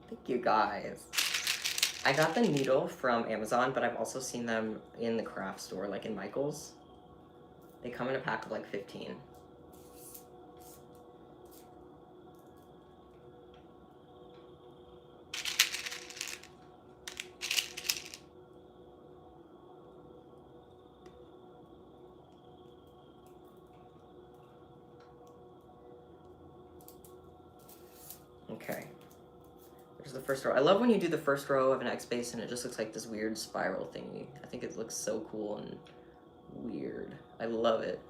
Thank you guys. I got the needle from Amazon, but I've also seen them in the craft store, like in Michael's. They come in a pack of like 15. Okay. There's the first row. I love when you do the first row of an X base and it just looks like this weird spiral thingy. I think it looks so cool and weird. I love it.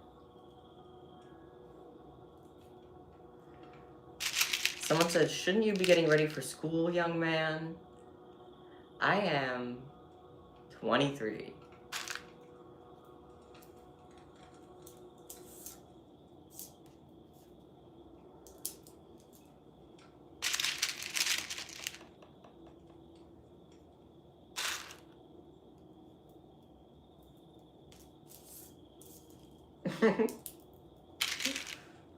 Someone said, shouldn't you be getting ready for school, young man? I am 23.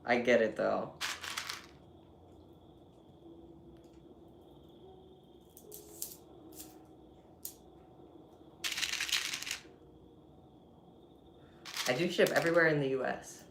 I get it though. I do ship everywhere in the US.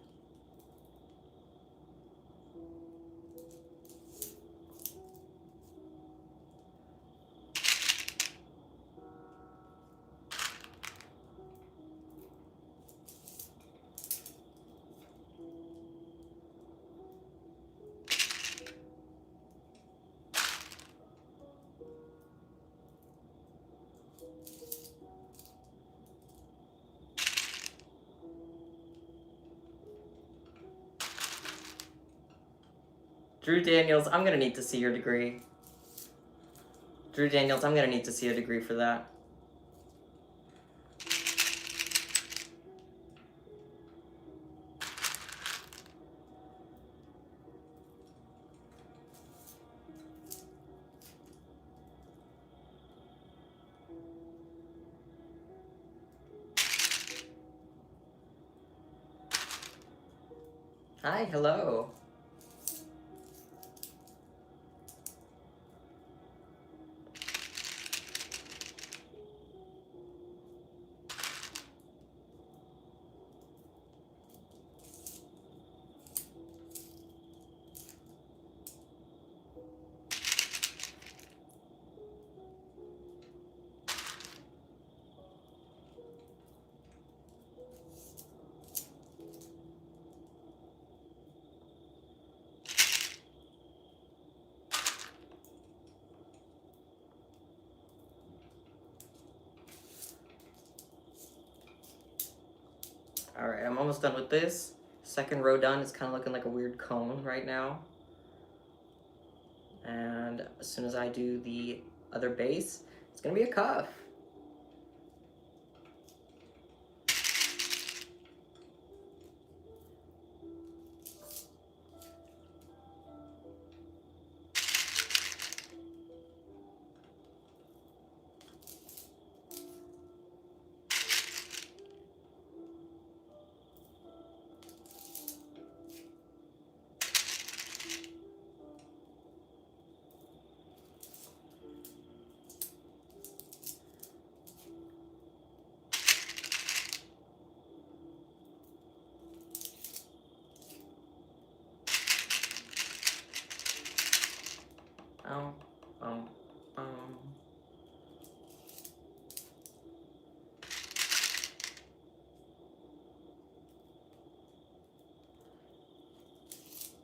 Drew Daniels, I'm gonna need to see your degree. Drew Daniels, I'm gonna need to see a degree for that. Hi, hello. All right, I'm almost done with this. Second row done. It's kind of looking like a weird cone right now. And as soon as I do the other base, it's gonna be a cuff.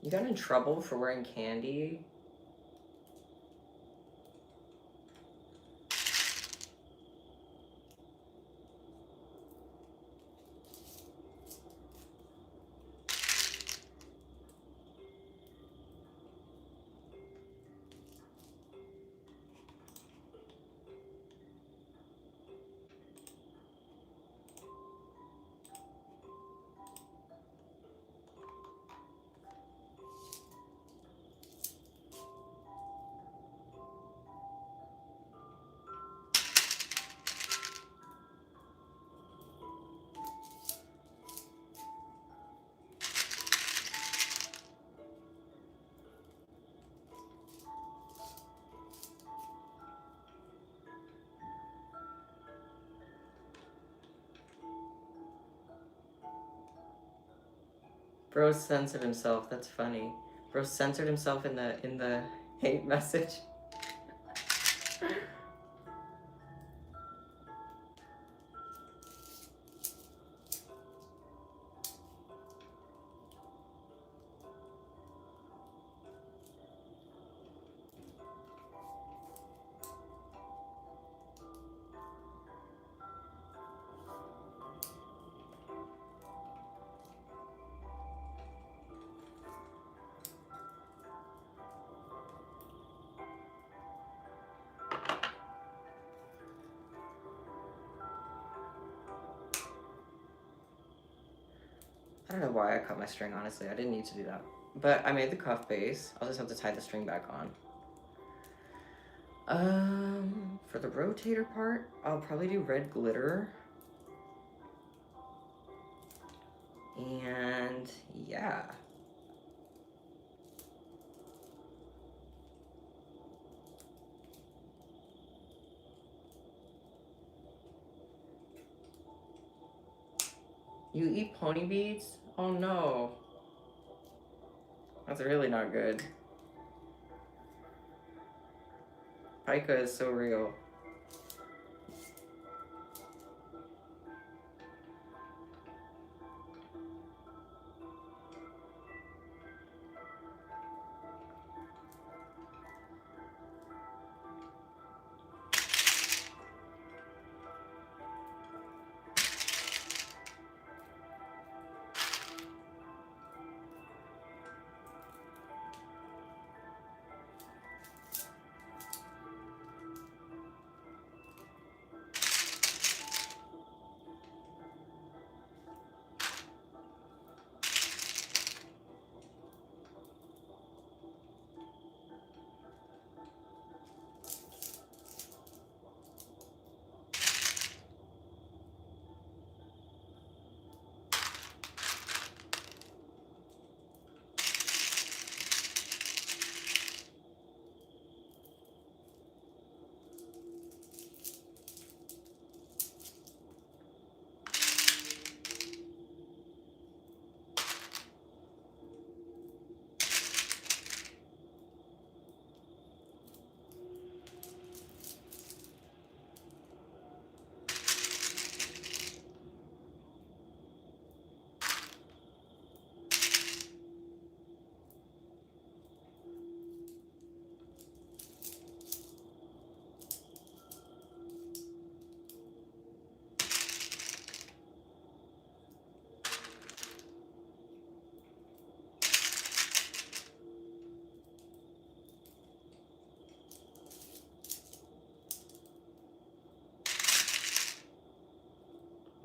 You got in trouble for wearing candy? Bro censored himself. That's funny. Bro censored himself in the hate message. I don't know why I cut my string, honestly. I didn't need to do that. But I made the cuff base. I'll just have to tie the string back on. For the rotator part, I'll probably do red glitter. And yeah. You eat pony beads? Oh no. That's really not good. Pica is so real.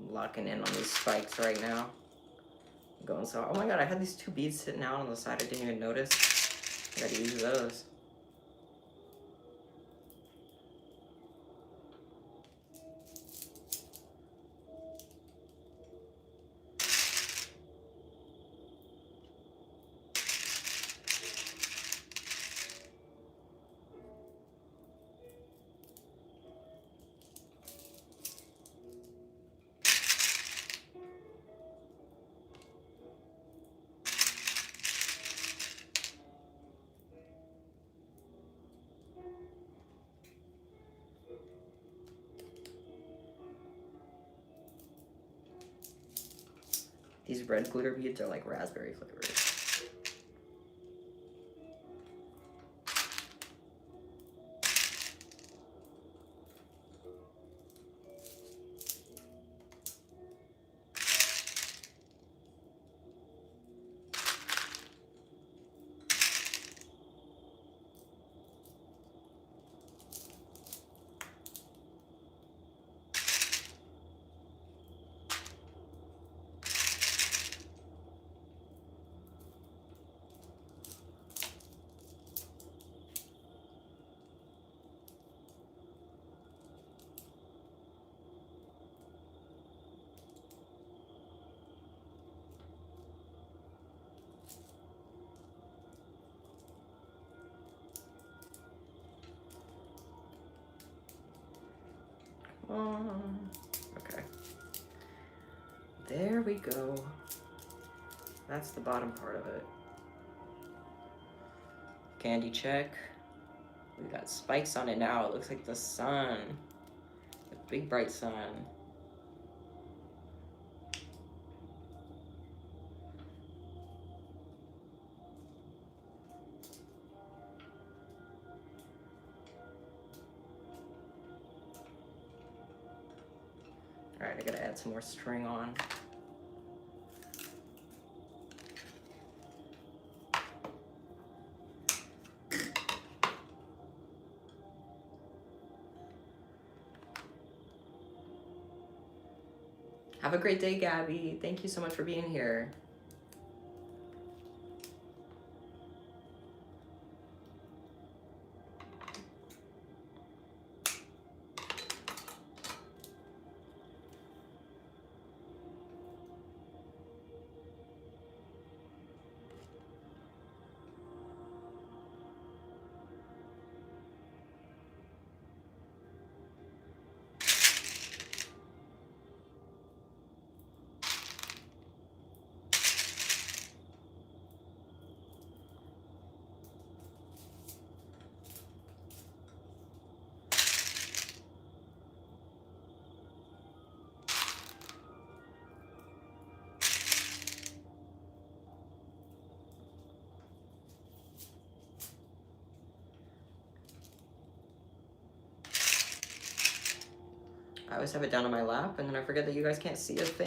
I'm locking in on these spikes right now. I'm going so. Oh my god, I had these two beads sitting out on the side. I didn't even notice. I gotta use those. These red glitter beads are like raspberry flavored. on. Okay. There we go. That's the bottom part of it. Candy check. We got spikes on it now. It looks like the sun. The big bright sun. All right, I gotta add some more string on. Have a great day, Gabby. Thank you so much for being here. I always have it down on my lap, and then I forget that you guys can't see a thing.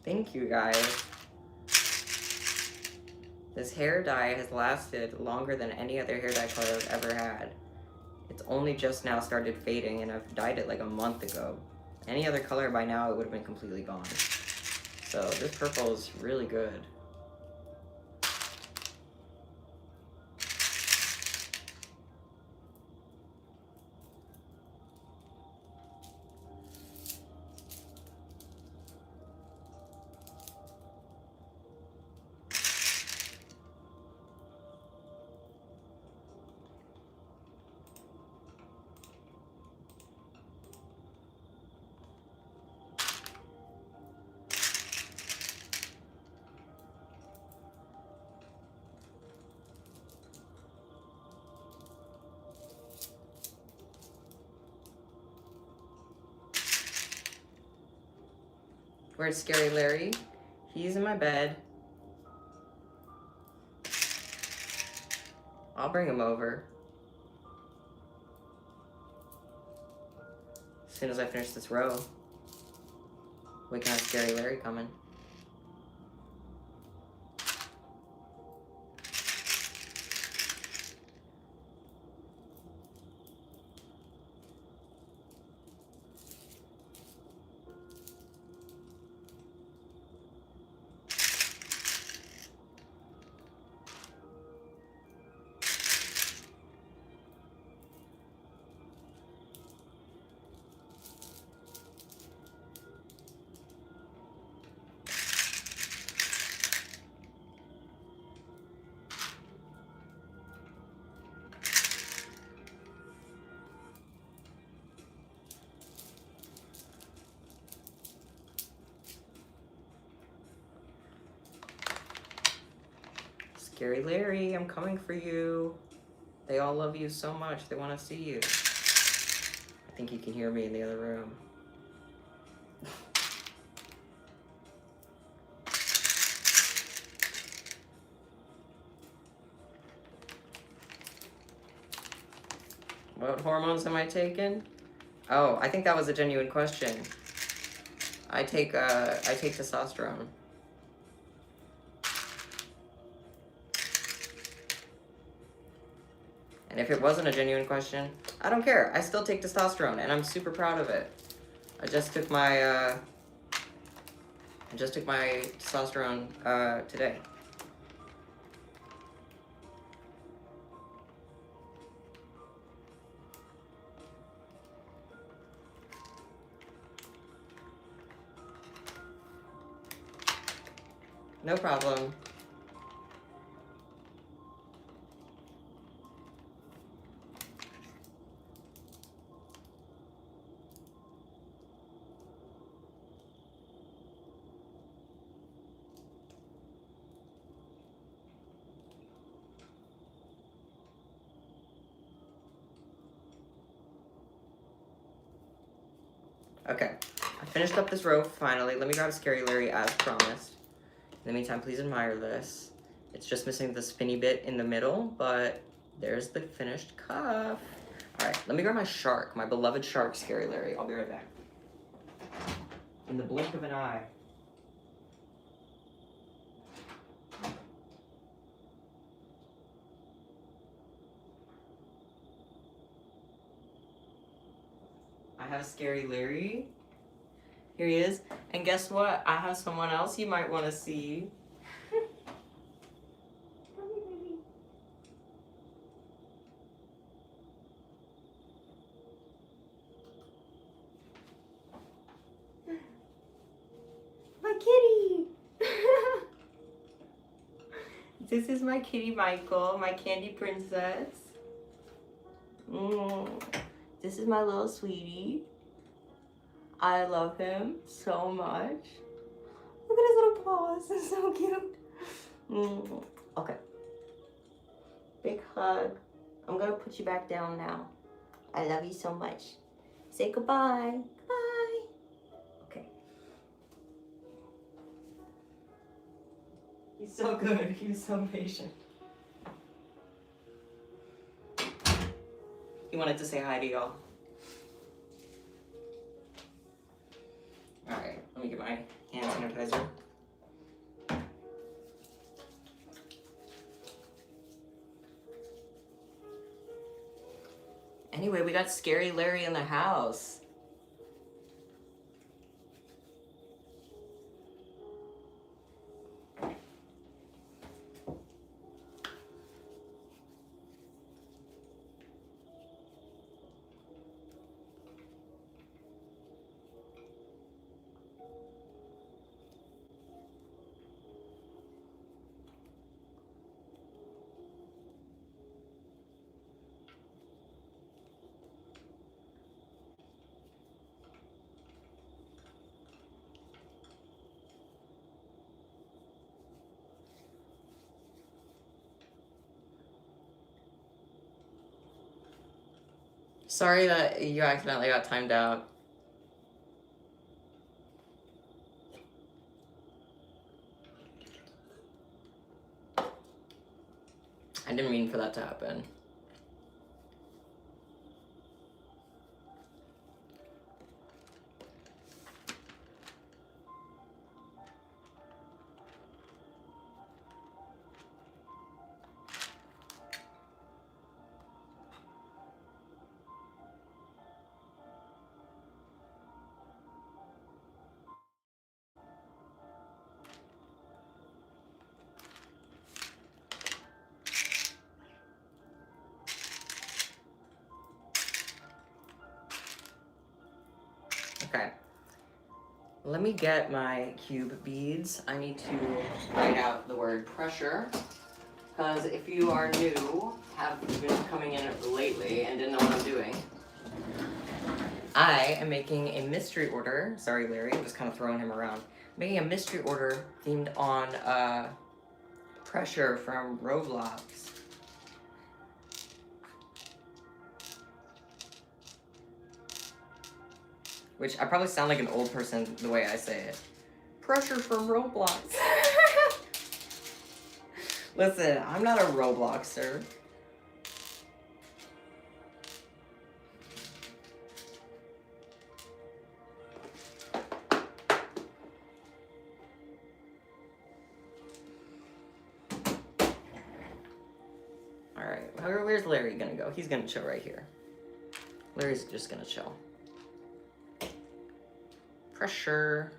Thank you, guys. This hair dye has lasted longer than any other hair dye color I've ever had. It's only just now started fading, and I've dyed it like a month ago. Any other color by now, it would have been completely gone. So this purple is really good. Where's Scary Larry? He's in my bed. I'll bring him over as soon as I finish this row. We can have Scary Larry coming. Scary Larry, I'm coming for you. They all love you so much. They want to see you. I think you can hear me in the other room. What hormones am I taking? Oh, I think that was a genuine question. I take testosterone. And if it wasn't a genuine question, I don't care. I still take testosterone, and I'm super proud of it. I just took my testosterone today. No problem. Okay, I finished up this row finally. Let me grab Scary Larry as promised. In the meantime, please admire this. It's just missing the spinny bit in the middle, but there's the finished cuff. All right, let me grab my shark, my beloved shark, Scary Larry. I'll be right back. In the blink of an eye. I have Scary Larry. Here he is. And guess what? I have someone else you might want to see. My kitty! This is my kitty Michael, my candy princess. This is my little sweetie. I love him so much. Look at his little paws, it's so cute. Okay. Big hug. I'm gonna put you back down now. I love you so much. Say goodbye. Goodbye. Okay. He's so good. He's so patient. He wanted to say hi to y'all. Alright, let me get my hand sanitizer. Anyway, we got Scary Larry in the house. Sorry that you accidentally got timed out. I didn't mean for that to happen. Okay. Let me get my cube beads. I need to write out the word pressure. Because if you are new, have been coming in lately and didn't know what I'm doing, I am making a mystery order. Sorry, Larry, I'm just kind of throwing him around. Making a mystery order themed on pressure from Roblox. Which I probably sound like an old person the way I say it. Pressure from Roblox. Listen, I'm not a Robloxer. Alright, where's Larry gonna go? He's gonna chill right here. Larry's just gonna chill. Pressure.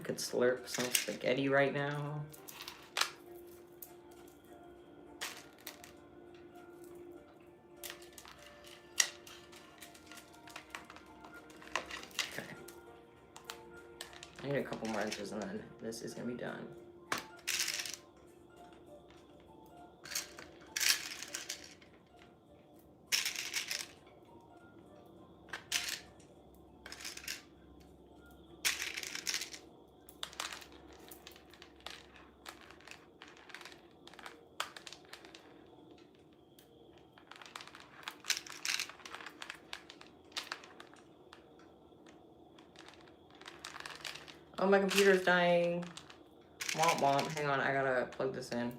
could slurp some spaghetti right now. Okay. I need a couple more inches and then this is gonna be done. Oh, my computer's dying. Womp womp. Hang on, I gotta plug this in.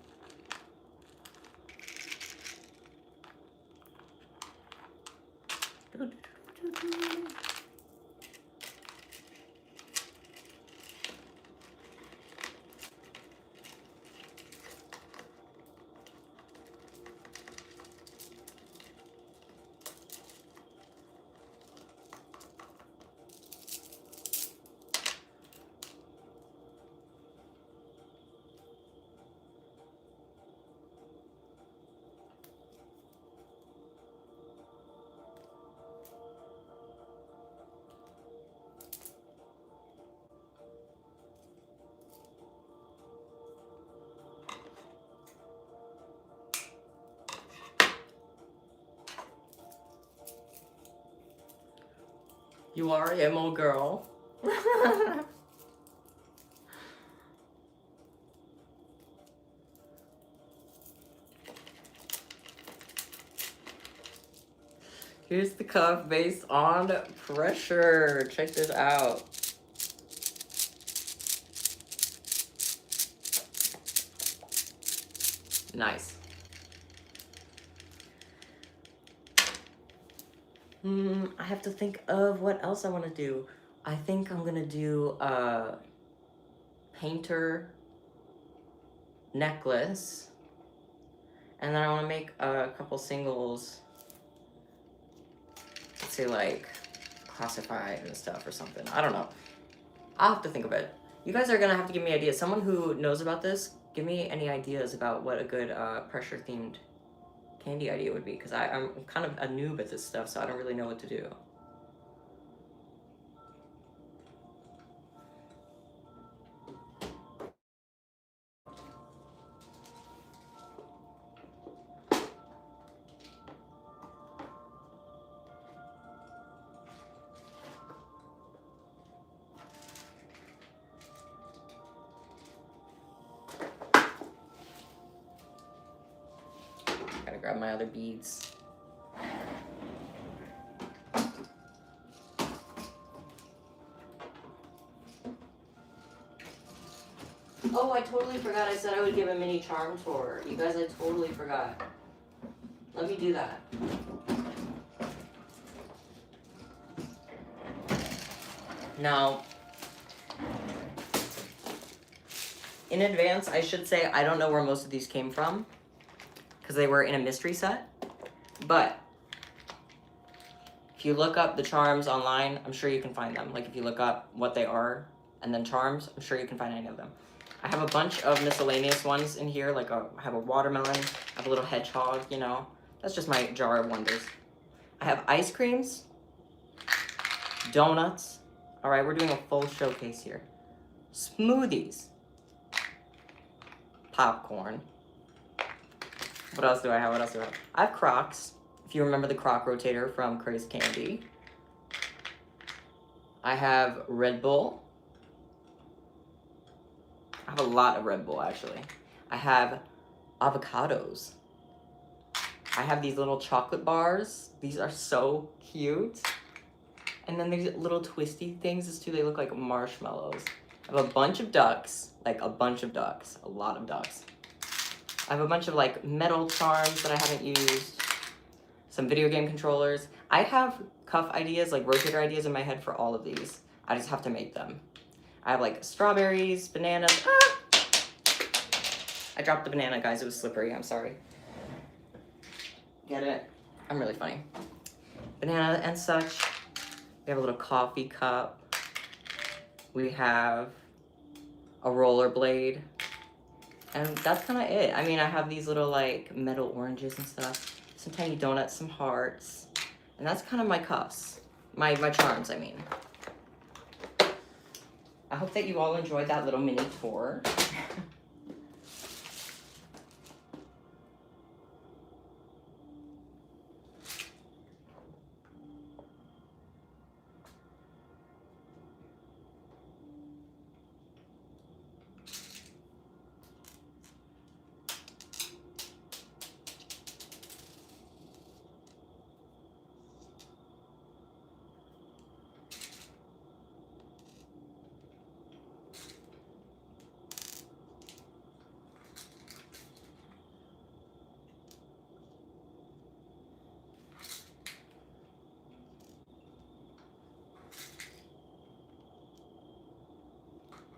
You are a emo girl. Here's the cuff based on pressure. Check this out. Nice. I have to think of what else I want to do. I think I'm gonna do a painter necklace, and then I want to make a couple singles. Let's say like classified and stuff or something. I don't know. I'll have to think of it. You guys are gonna have to give me ideas. Someone who knows about this, give me any ideas about what a good pressure themed candy idea would be, because I'm kind of a noob at this stuff, so I don't really know what to do. Gotta grab my other beads. Oh, I totally forgot I said I would give a mini charm tour. You guys, I totally forgot. Let me do that. Now, in advance, I should say I don't know where most of these came from, because they were in a mystery set. But if you look up the charms online, I'm sure you can find them. Like if you look up what they are and then charms, I'm sure you can find any of them. I have a bunch of miscellaneous ones in here. Like I have a watermelon, I have a little hedgehog, you know. That's just my jar of wonders. I have ice creams, donuts. All right, we're doing a full showcase here. Smoothies, popcorn. What else do I have? What else do I have? I have Crocs. If you remember the Croc rotator from Crazy Candy. I have Red Bull. I have a lot of Red Bull, actually. I have avocados. I have these little chocolate bars. These are so cute. And then these little twisty things, this too, they look like marshmallows. I have a bunch of ducks, like a bunch of ducks, a lot of ducks. I have a bunch of like metal charms that I haven't used. Some video game controllers. I have cuff ideas, like rotator ideas in my head for all of these. I just have to make them. I have like strawberries, bananas. Ah! I dropped the banana, guys. It was slippery. I'm sorry. Get it? I'm really funny. Banana and such. We have a little coffee cup. We have a rollerblade. And that's kind of it. I mean, I have these little like metal oranges and stuff. Some tiny donuts, some hearts. And that's kind of my cuffs. My charms, I mean. I hope that you all enjoyed that little mini tour.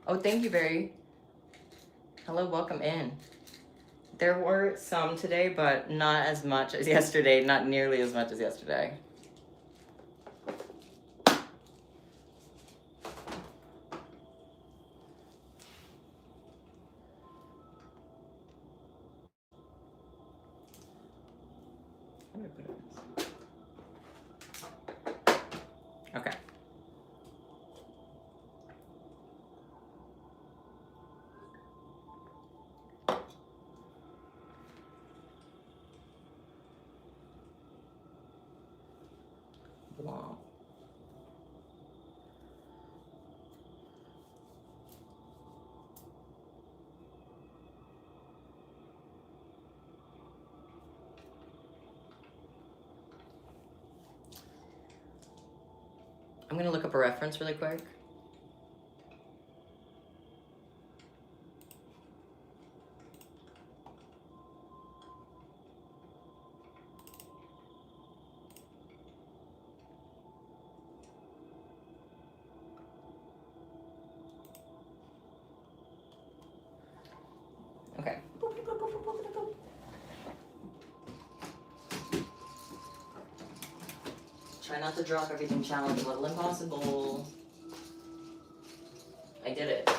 Oh, thank you, Barry. Hello, welcome in. There were some today, but not as much as yesterday. Not nearly as much as yesterday. Okay. Wow. I'm gonna look up a reference really quick. Okay. Try not to drop everything challenge, a little impossible. I did it.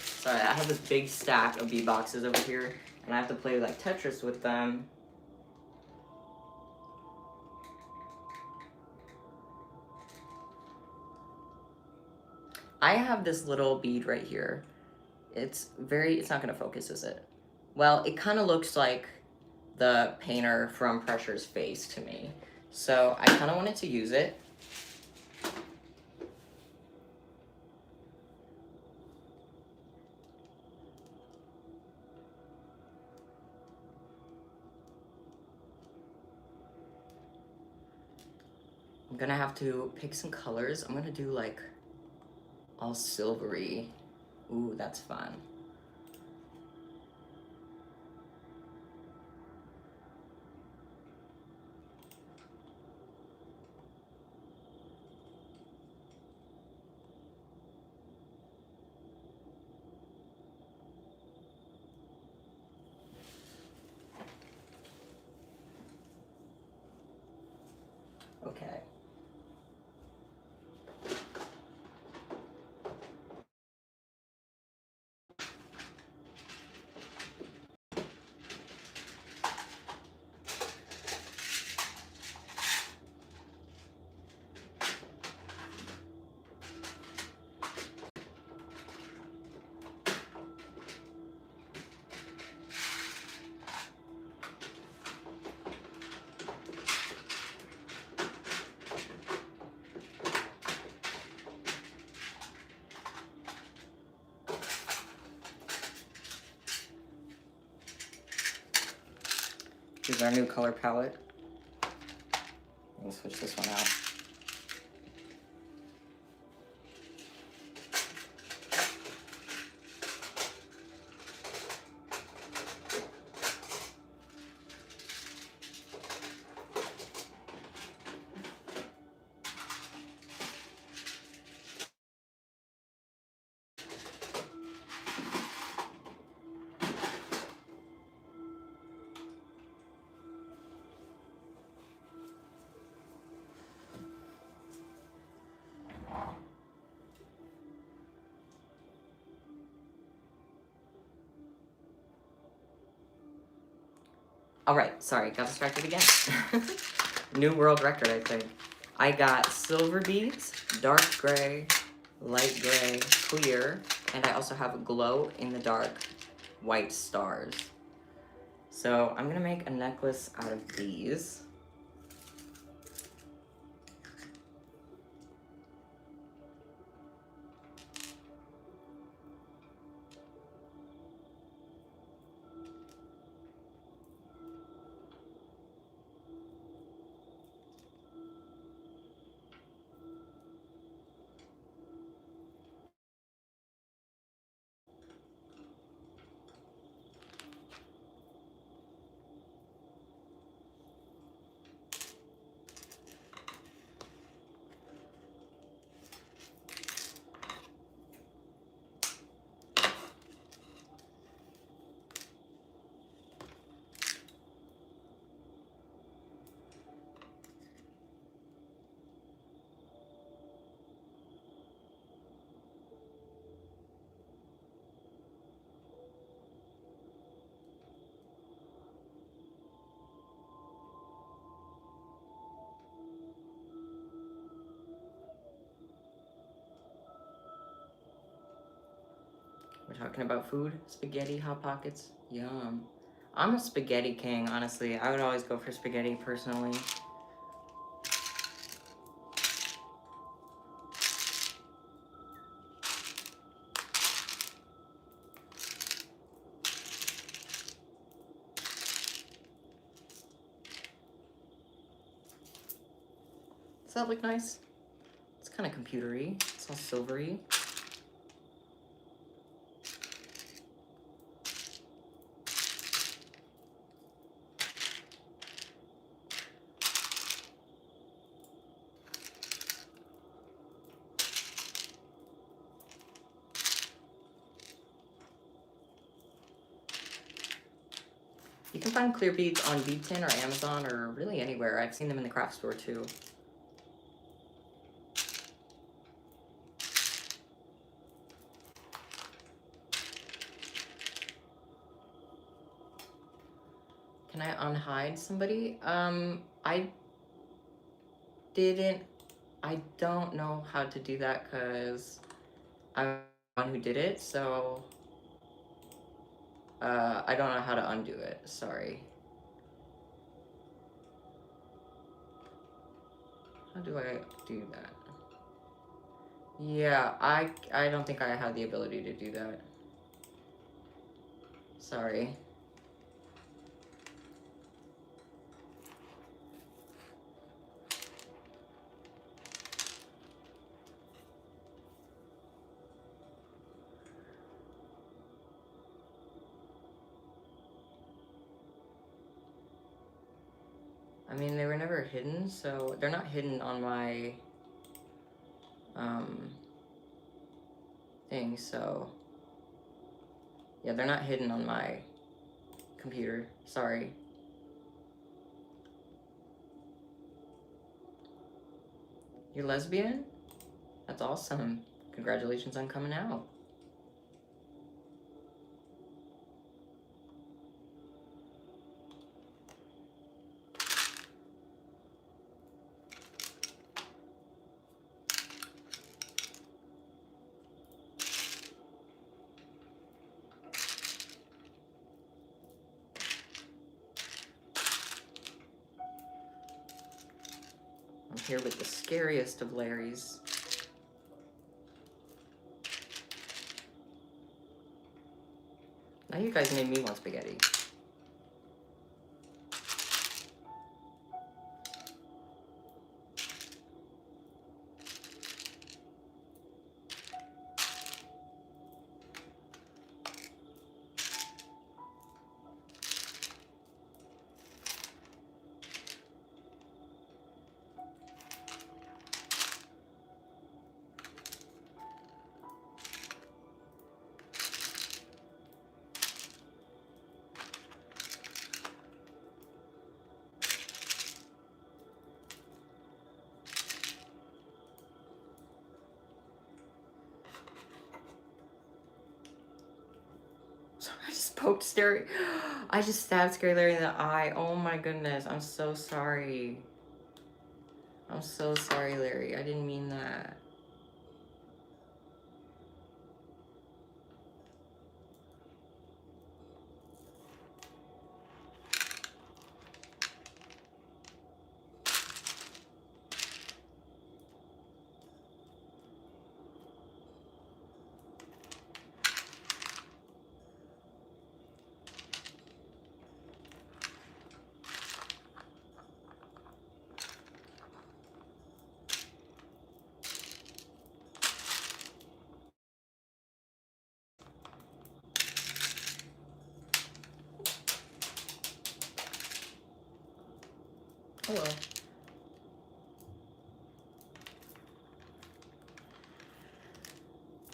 Sorry, I have this big stack of B-boxes over here, and I have to play like Tetris with them. I have this little bead right here. It's not gonna focus, is it? Well, it kind of looks like the painter from Pressure's face to me. So I kind of wanted to use it. I'm gonna have to pick some colors. I'm gonna do like all silvery. Ooh, that's fun. Okay. Here's our new color palette. We'll switch this one out. All right, sorry, got distracted again. New world record, I think. I got silver beads, dark gray, light gray, clear, and I also have glow in the dark white stars. So I'm gonna make a necklace out of these. We're talking about food, spaghetti, Hot Pockets, yum. I'm a spaghetti king, honestly. I would always go for spaghetti personally. Does that look nice? It's kind of computery. It's all silvery. You can find clear beads on Bead Tin or Amazon or really anywhere. I've seen them in the craft store too. Can I unhide somebody? I didn't. I don't know how to do that because I'm the one who did it, so I don't know how to undo it. Sorry. How do I do that? Yeah, I don't think I have the ability to do that. Sorry. I mean, they were never hidden, so they're not hidden on my thing, so yeah, they're not hidden on my computer. Sorry. You're lesbian? That's awesome. Congratulations on coming out. I'm here with the scariest of Larrys. Now you guys made me want spaghetti. just poked Scary. I just stabbed Scary Larry in the eye. Oh my goodness. I'm so sorry. I'm so sorry, Larry. I didn't mean that. Hello.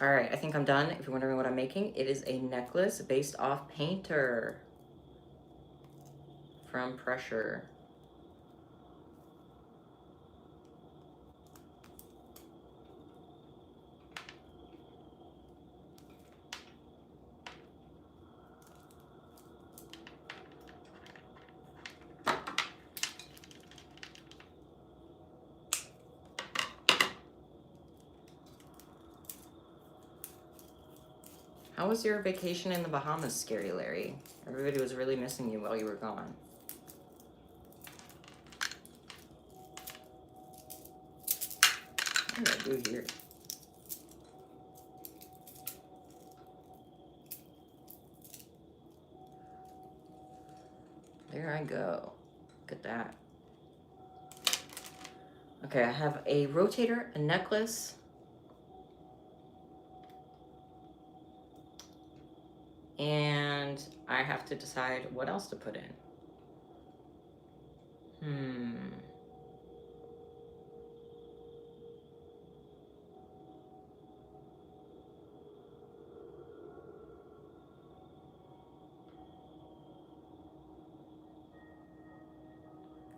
All right, I think I'm done. If you're wondering what I'm making, it is a necklace based off Painter from Pressure. How was your vacation in the Bahamas, Scary Larry? Everybody was really missing you while you were gone. What did I do here? There I go. Look at that. Okay, I have a rotator, a necklace, and I have to decide what else to put in.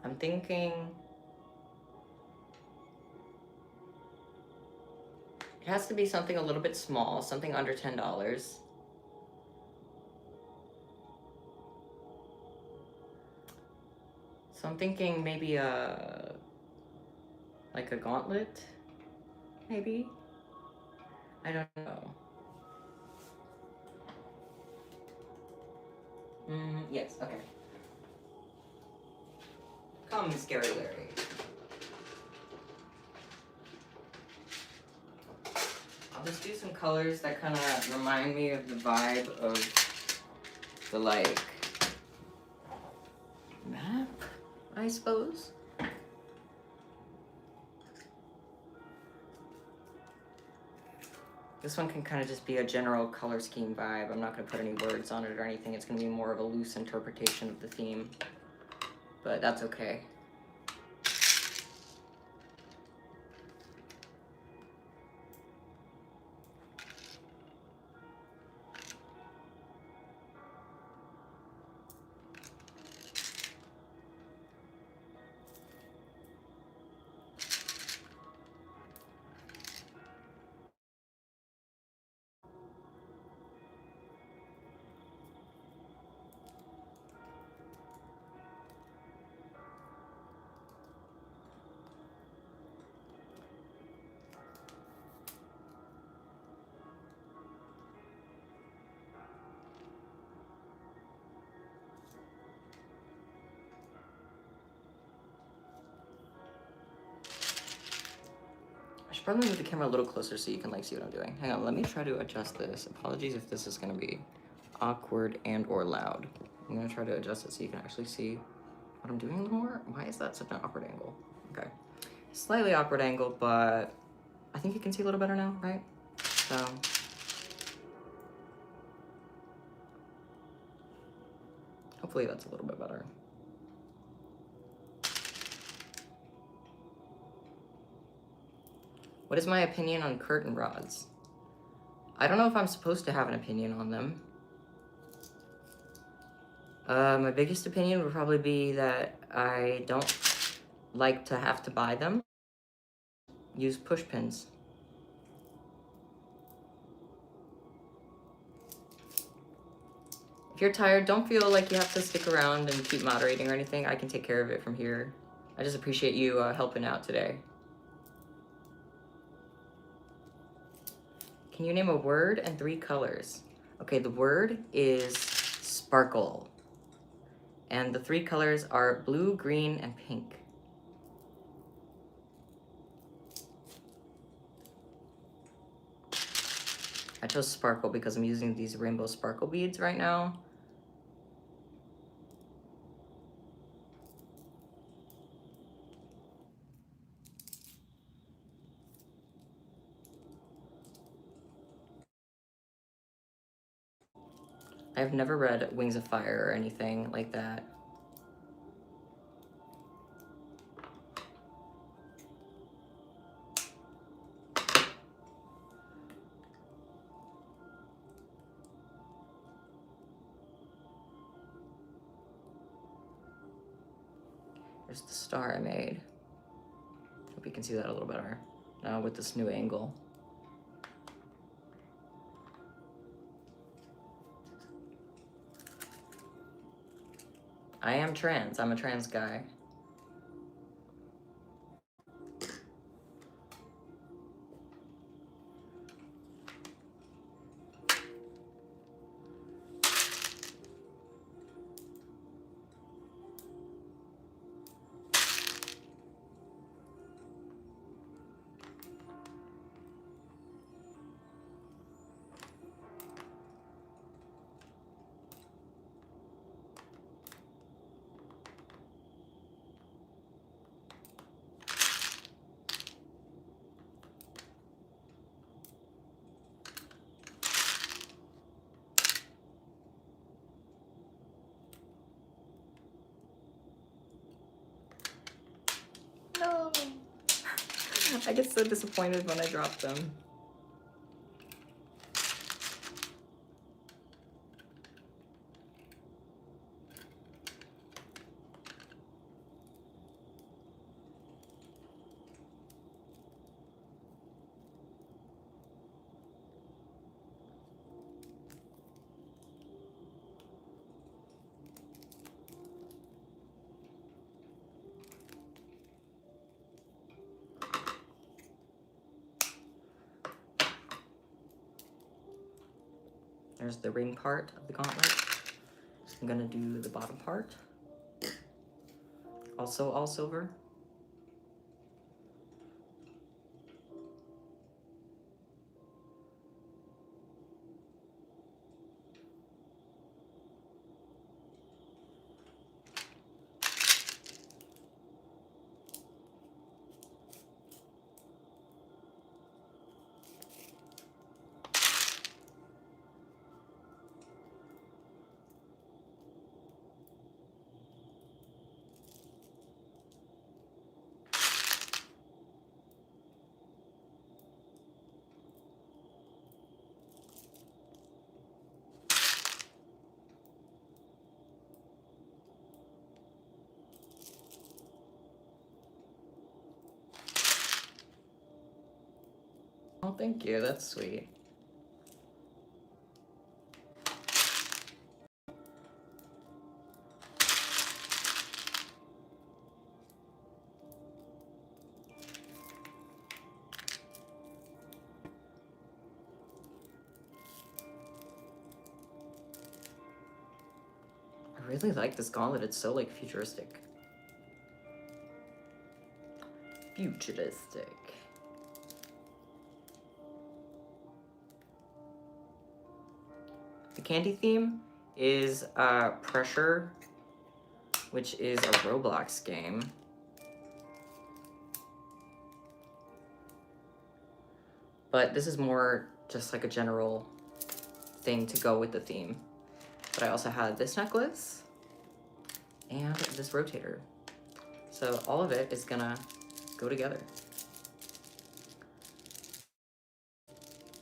I'm thinking it has to be something a little bit small, something under $10. So I'm thinking maybe like a gauntlet, maybe? I don't know. Yes, okay. Come, Scary Larry. I'll just do some colors that kind of remind me of the vibe of the, like, map, I suppose. This one can kind of just be a general color scheme vibe. I'm not going to put any words on it or anything. It's going to be more of a loose interpretation of the theme, but that's okay. I should probably move the camera a little closer so you can like see what I'm doing. Hang on, let me try to adjust this. Apologies if this is gonna be awkward and or loud. I'm gonna try to adjust it so you can actually see what I'm doing a little more. Why is that such an awkward angle? Okay, slightly awkward angle, but I think you can see a little better now, right? So, hopefully that's a little bit better. What is my opinion on curtain rods? I don't know if I'm supposed to have an opinion on them. My biggest opinion would probably be that I don't like to have to buy them. Use push pins. If you're tired, don't feel like you have to stick around and keep moderating or anything. I can take care of it from here. I just appreciate you helping out today. Can you name a word and 3 colors? Okay, the word is sparkle. And the 3 colors are blue, green, and pink. I chose sparkle because I'm using these rainbow sparkle beads right now. I've never read Wings of Fire or anything like that. There's the star I made. Hope you can see that a little better now with this new angle. I am trans. I'm a trans guy. No. I get so disappointed when I drop them. There's the ring part of the gauntlet. I'm gonna do the bottom part. Also all silver. Oh, thank you. That's sweet. I really like this gauntlet. It's so like futuristic. Futuristic. The candy theme is Pressure, which is a Roblox game. But this is more just like a general thing to go with the theme. But I also had this necklace and this rotator. So all of it is gonna go together.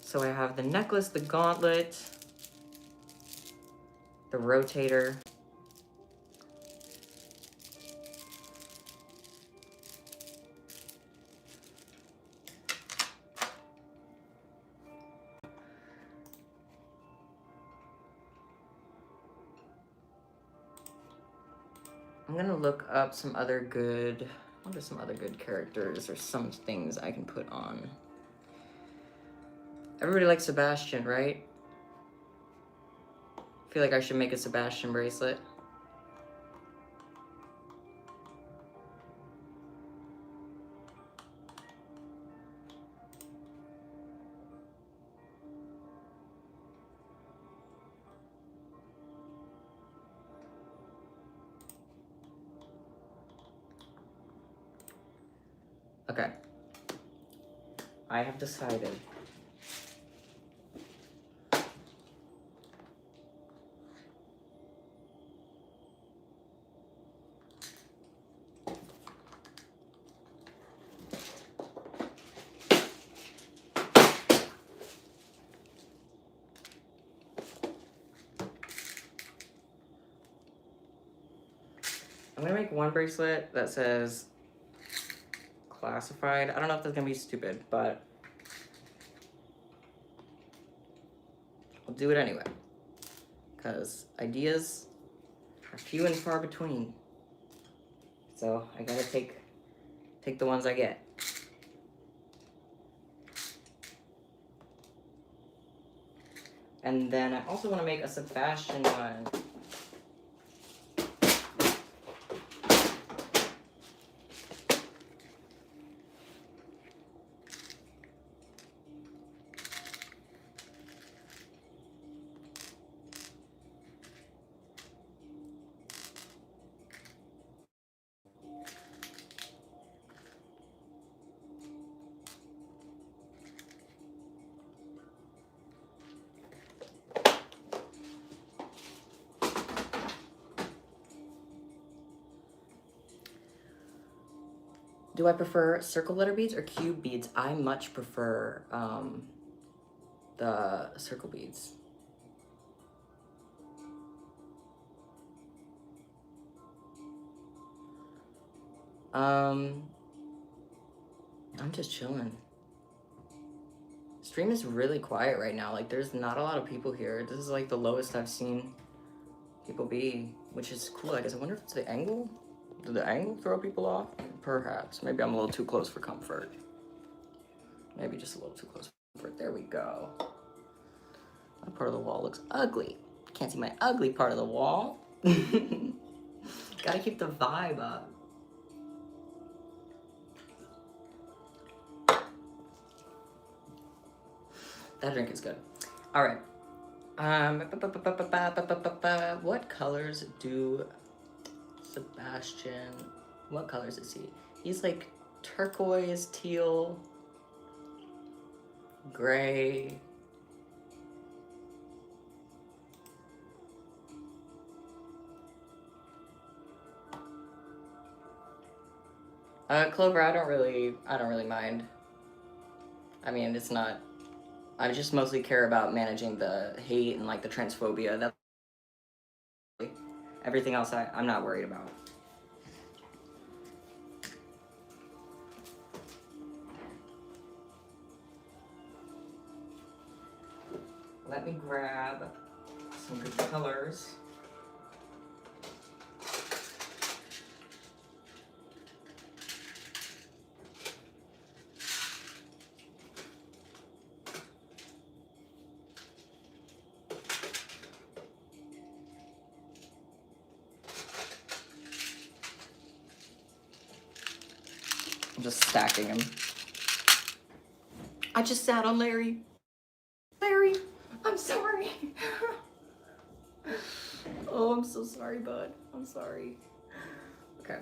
So I have the necklace, the gauntlet, the rotator, gonna look up some other good, what are some other good characters or some things I can put on. Everybody likes Sebastian, right? I feel like I should make a Sebastian bracelet. Okay. I have decided. I'm gonna make one bracelet that says classified. I don't know if that's gonna be stupid, but I'll do it anyway. Because ideas are few and far between. So I gotta take the ones I get. And then I also want to make a Sebastian one. Do I prefer circle letter beads or cube beads? I much prefer the circle beads. I'm just chilling. Stream is really quiet right now. Like, there's not a lot of people here. This is like the lowest I've seen people be, which is cool. I guess I wonder if it's the angle. Did the angle throw people off? Perhaps. Maybe I'm a little too close for comfort. Maybe just a little too close for comfort. There we go. That part of the wall looks ugly. Can't see my ugly part of the wall. Gotta keep the vibe up. That drink is good. All right. What colors do Sebastian, what colors is he? He's like turquoise, teal, gray. Clover, I don't really mind. I mean, it's not, I just mostly care about managing the hate and like the transphobia. That's everything else I'm not worried about. Let me grab some good colors. I'm just stacking them. I just sat on Larry. Larry, I'm sorry. Oh, I'm so sorry, bud. I'm sorry. Okay.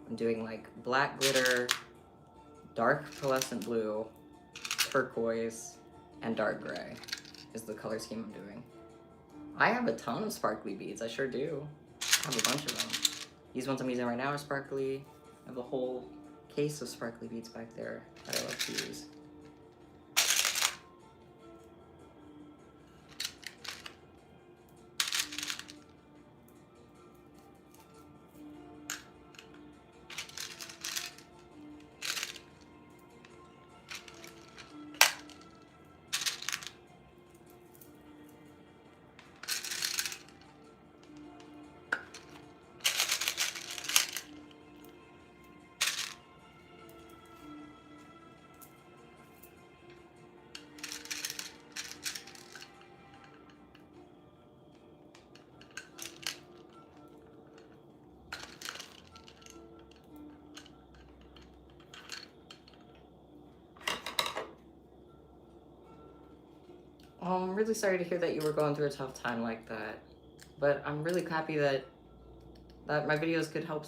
I'm doing like black glitter, dark pearlescent blue, turquoise, and dark gray is the color scheme I'm doing. I have a ton of sparkly beads, I sure do. I have a bunch of them. These ones I'm using right now are sparkly. I have a whole case of sparkly beads back there that I love to use. I'm really sorry to hear that you were going through a tough time like that, but I'm really happy that my videos could help.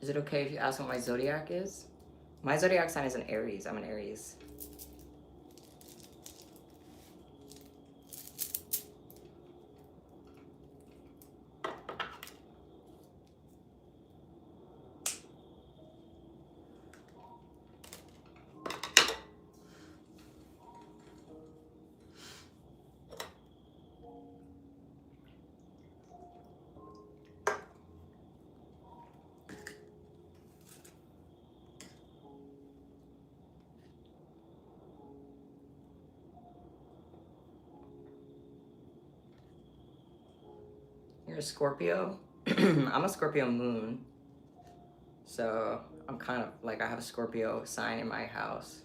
Is it okay if you ask what my zodiac is? My zodiac sign is an Aries. I'm an Aries. You're a Scorpio? I'm a Scorpio moon. So I'm kind of like, I have a Scorpio sign in my house.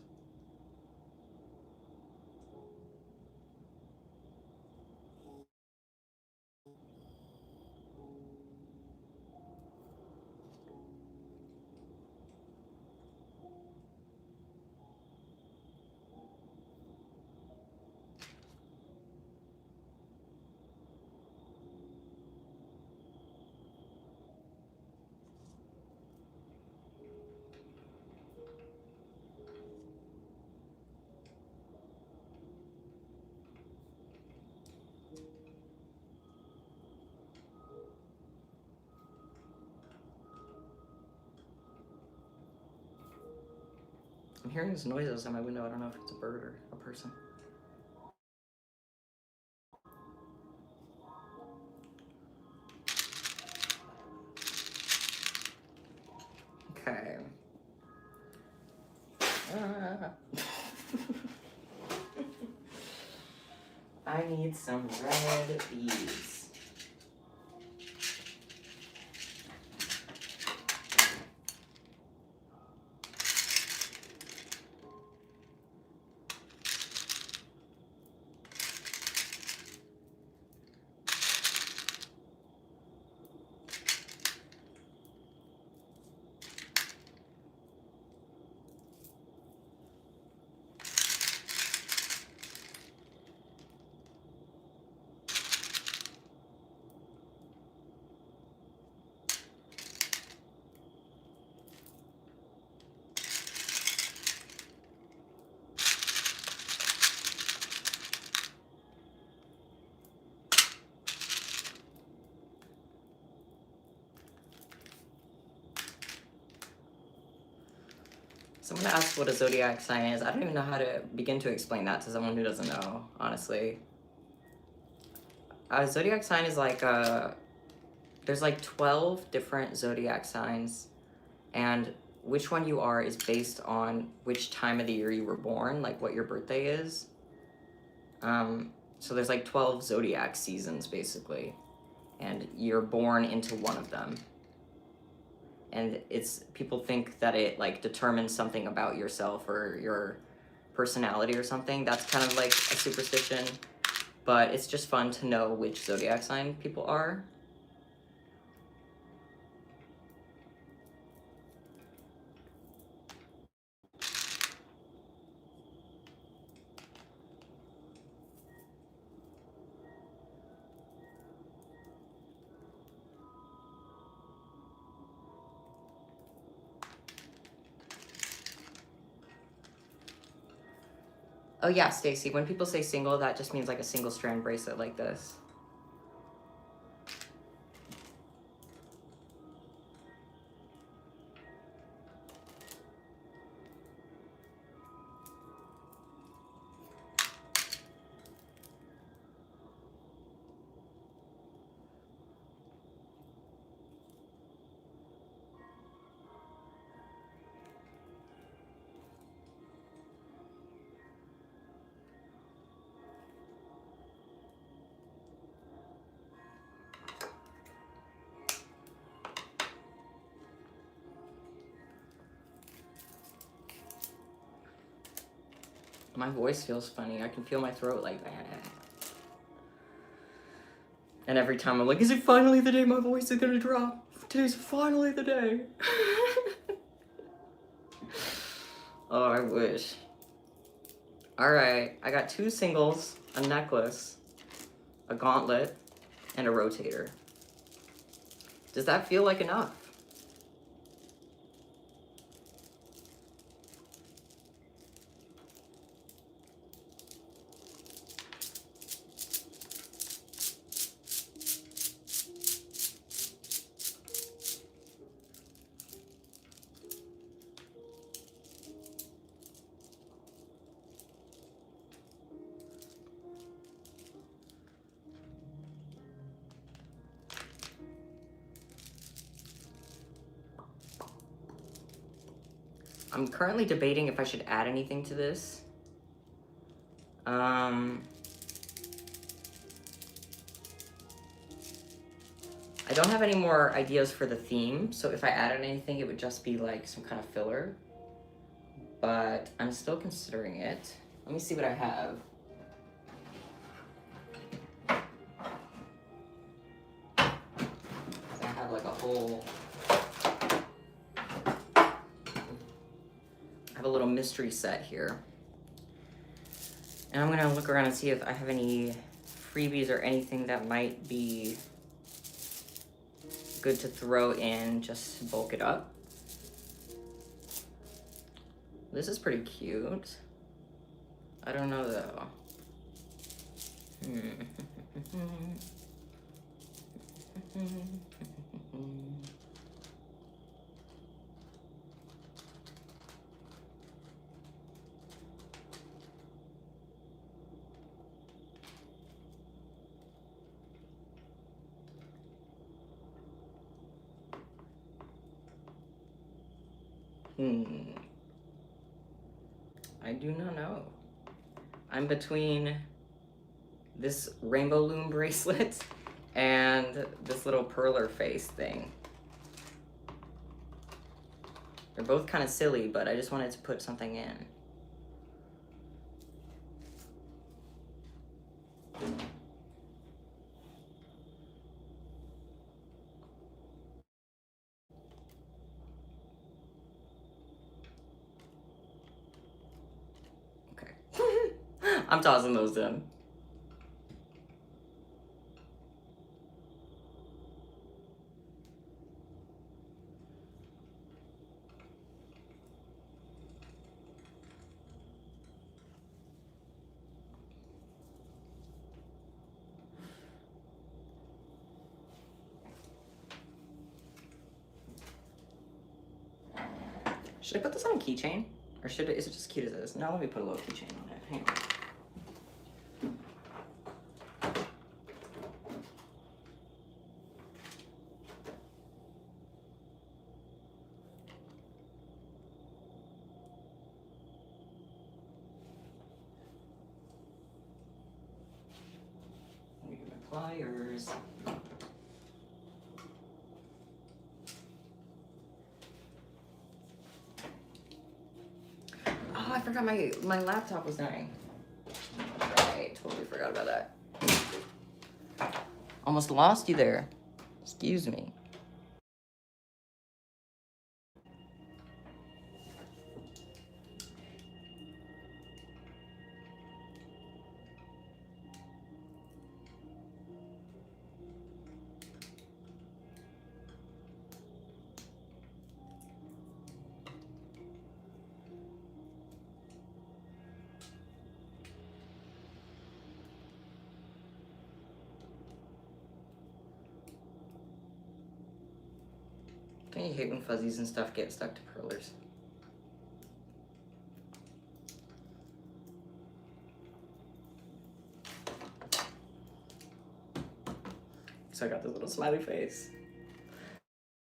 I'm hearing these noises on my window. I don't know if it's a bird or a person. Okay. I need some red beads. Someone asked what a zodiac sign is. I don't even know how to begin to explain that to someone who doesn't know, honestly. A zodiac sign is like there's like 12 different zodiac signs, and which one you are is based on which time of the year you were born, like what your birthday is. So there's like 12 zodiac seasons basically, and you're born into one of them. And people think that it like determines something about yourself or your personality or something. That's kind of like a superstition. but it's just fun to know which zodiac sign people are. Oh yeah, Stacy, when people say single, that just means like a single strand bracelet like this. My voice feels funny. I can feel my throat like that. And every time I'm like, is it finally the day my voice is gonna drop? Today's finally the day. Oh, I wish. All right, I got 2 singles, a necklace, a gauntlet, and a rotator. Does that feel like enough? I'm currently debating if I should add anything to this. I don't have any more ideas for the theme, so if I added anything, it would just be like some kind of filler. But I'm still considering it. Let me see what I have. I have like a whole... I have a little mystery set here. And I'm gonna look around and see if I have any freebies or anything that might be good to throw in just to bulk it up. This is pretty cute. I don't know though. I do not know. I'm between this rainbow loom bracelet and this little perler face thing. They're both kind of silly, but I just wanted to put something in. I'm tossing those in. Should I put this on a keychain? Or is it just cute as it is? No, let me put a little keychain on it. Hang on. Let me get my pliers. Oh, I forgot my laptop was dying. Right, totally forgot about that. Almost lost you there. Excuse me. Don't you hate when fuzzies and stuff get stuck to curlers? So I got this little smiley face.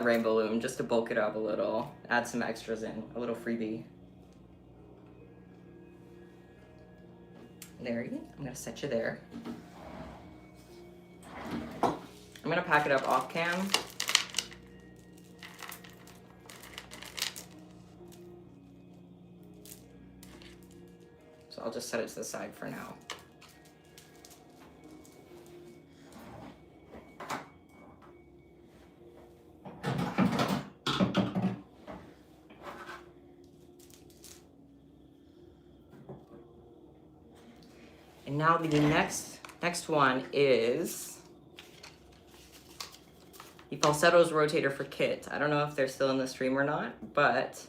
Rainbow loom just to bulk it up a little, add some extras in, a little freebie. There you go. I'm gonna set you there. I'm gonna pack it up off cam. So I'll just set it to the side for now. And now the next one is the Falsettos Rotator for Kit. I don't know if they're still in the stream or not, but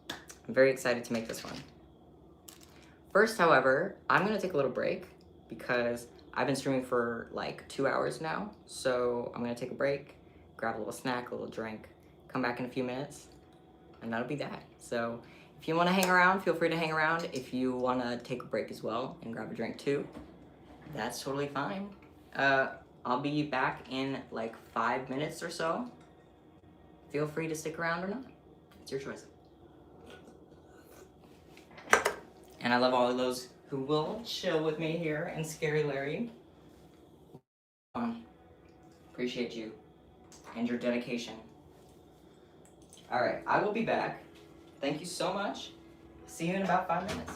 I'm very excited to make this one. First, however, I'm gonna take a little break because I've been streaming for like 2 hours now. So I'm gonna take a break, grab a little snack, a little drink, come back in a few minutes, and that'll be that. So if you wanna hang around, feel free to hang around. If you wanna take a break as well and grab a drink too, that's totally fine. I'll be back in like 5 minutes or so. Feel free to stick around or not. It's your choice. And I love all of those who will chill with me here in Scary Larry. Appreciate you and your dedication. All right, I will be back. Thank you so much. See you in about 5 minutes.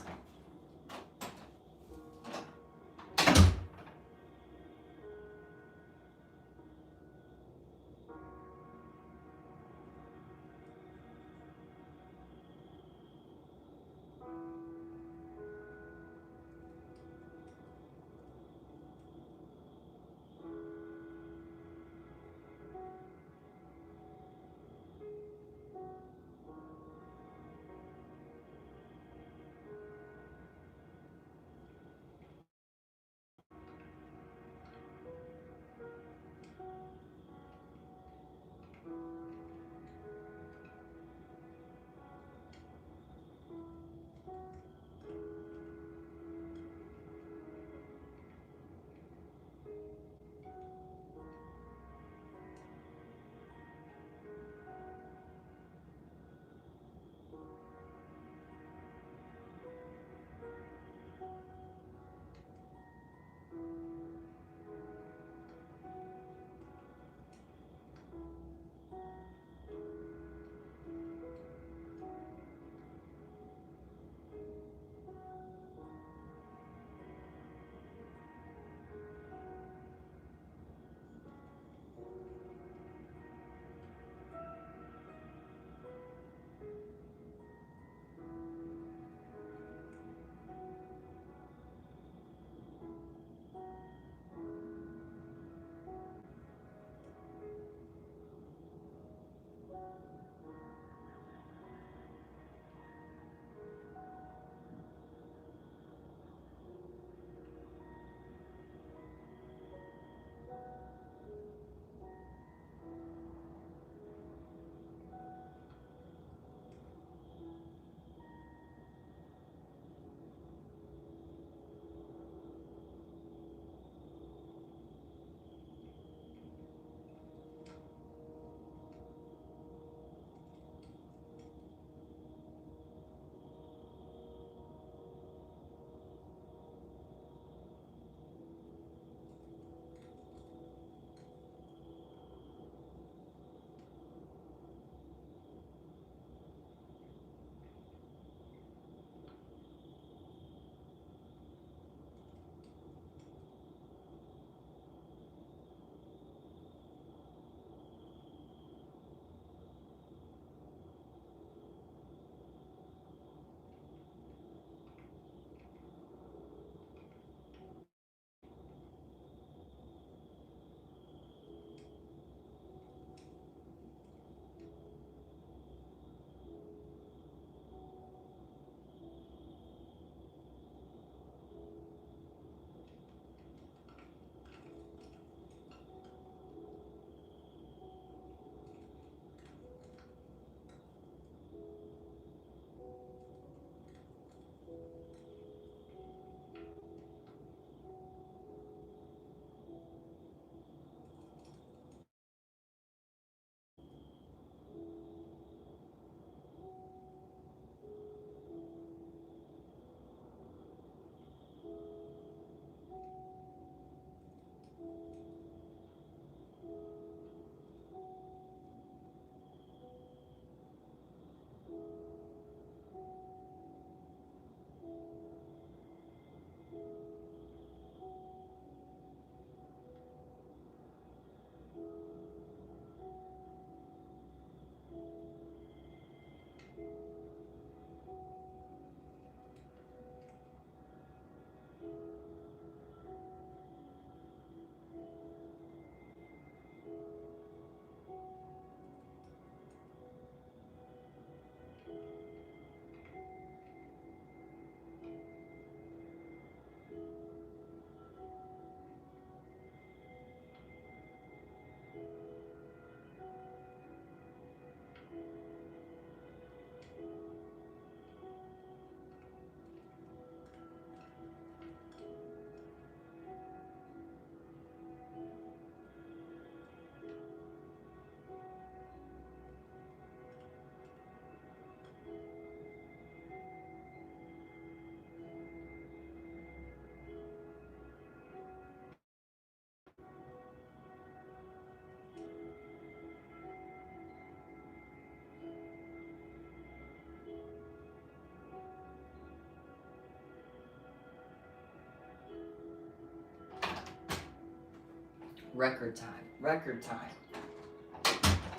Record time. Record time.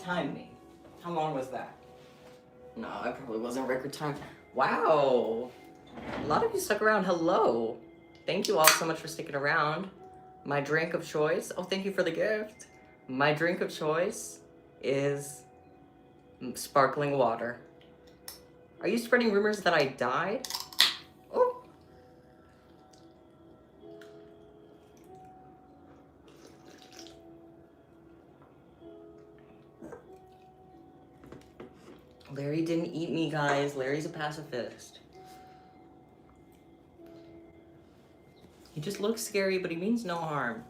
Time me. How long was that? No, it probably wasn't record time. Wow. A lot of you stuck around. Hello. Thank you all so much for sticking around. My drink of choice. Oh, thank you for the gift. My drink of choice is sparkling water. Are you spreading rumors that I died? Oh. Larry didn't eat me, guys. Larry's a pacifist. He just looks scary, but he means no harm.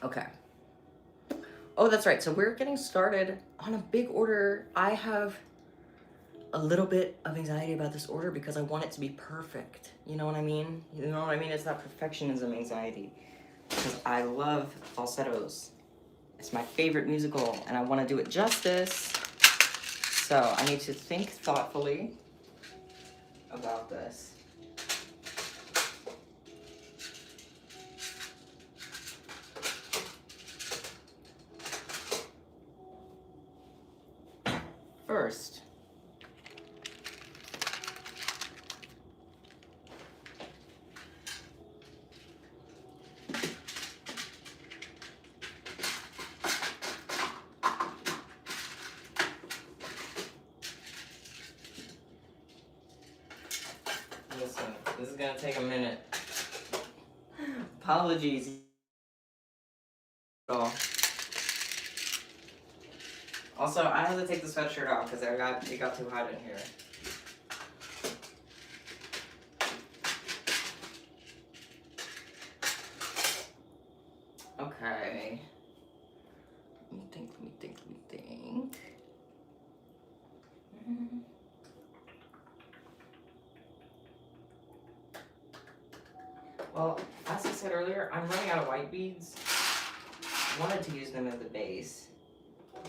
Okay. Oh, that's right. So we're getting started on a big order. I have a little bit of anxiety about this order because I want it to be perfect. You know what I mean? You know what I mean? It's that perfectionism anxiety. Because I love falsettos. It's my favorite musical, and I want to do it justice. So I need to think thoughtfully about this. First, listen, this is gonna take a minute. Apologies. Oh. Also, I had to take the sweatshirt off because it got too hot in here. Okay. Let me think. Well, as I said earlier, I'm running out of white beads. I wanted to use them as the base,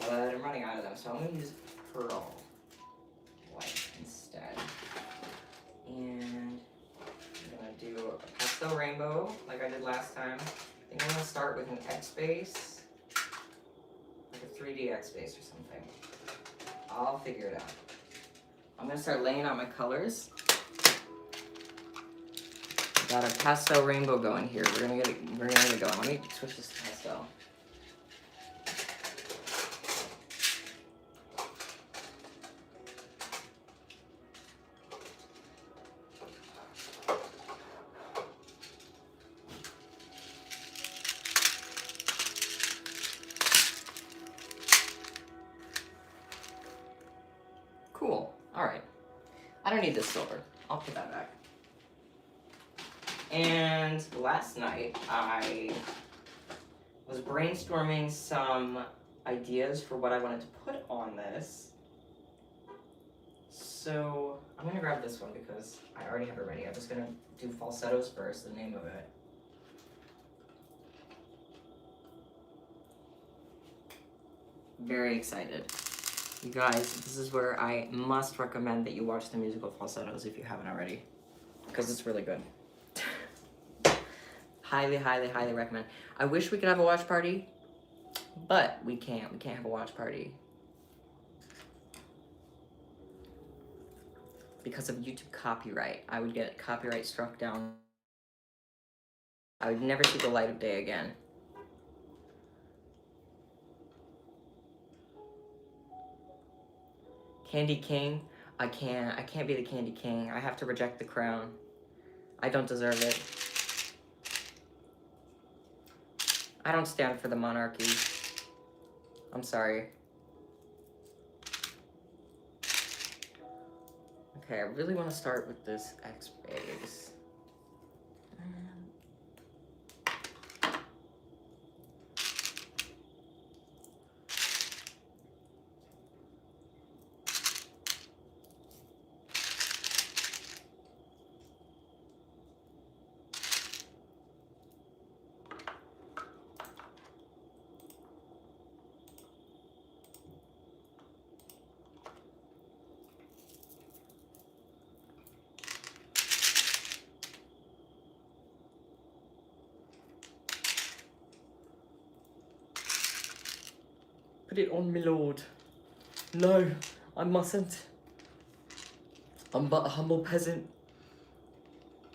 but I'm running out of them, so I'm going to use pearl white instead. And I'm going to do a pastel rainbow like I did last time. I think I'm going to start with an X base, like a 3D X base or something. I'll figure it out. I'm going to start laying out my colors. Got a pastel rainbow going here. We're gonna get it going. Let me switch this to pastel. Cool. All right. I don't need this silver. I'll put that back. And last night, I was brainstorming some ideas for what I wanted to put on this. So I'm gonna grab this one because I already have it ready. I'm just gonna do falsettos first, the name of it. Very excited. You guys, this is where I must recommend that you watch the musical Falsettos if you haven't already, because it's really good. Highly, highly, highly recommend. I wish we could have a watch party, but we can't. We can't have a watch party because of YouTube copyright. I would get copyright struck down. I would never see the light of day again. Candy King? I can't be the Candy King. I have to reject the crown. I don't deserve it. I don't stand for the monarchy. I'm sorry. Okay, I really want to start with this X base. Put it on, my lord. No, I mustn't. I'm but a humble peasant.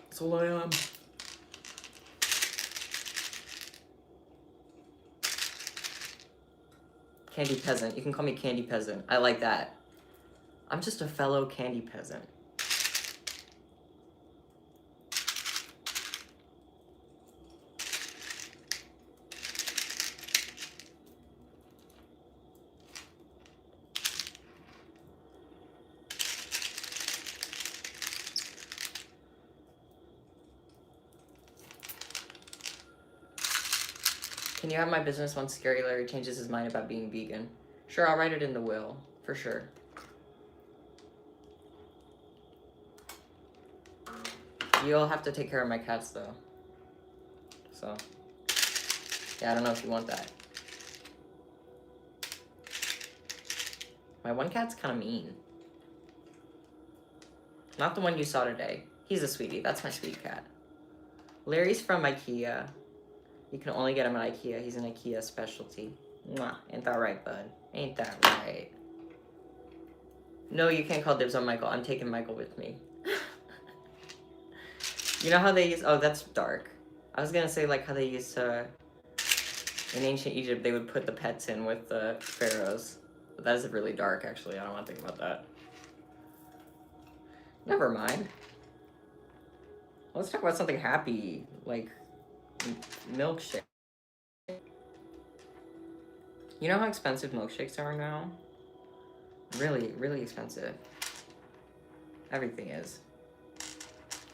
That's all I am. Candy peasant. You can call me candy peasant. I like that. I'm just a fellow candy peasant. Can you have my business once Scary Larry changes his mind about being vegan? Sure, I'll write it in the will, for sure. You'll have to take care of my cats, though. So, yeah, I don't know if you want that. My one cat's kind of mean. Not the one you saw today. He's a sweetie. That's my sweet cat. Larry's from IKEA. You can only get him at IKEA. He's an IKEA specialty. Mwah. Ain't that right, bud? Ain't that right? No, you can't call dibs on Michael. I'm taking Michael with me. You know how they use... Oh, that's dark. I was gonna say, like, how they used to... In ancient Egypt, they would put the pets in with the pharaohs. But that is really dark, actually. I don't want to think about that. Never mind. Let's talk about something happy, like milkshake. You know how expensive milkshakes are now? Really, really expensive. Everything is.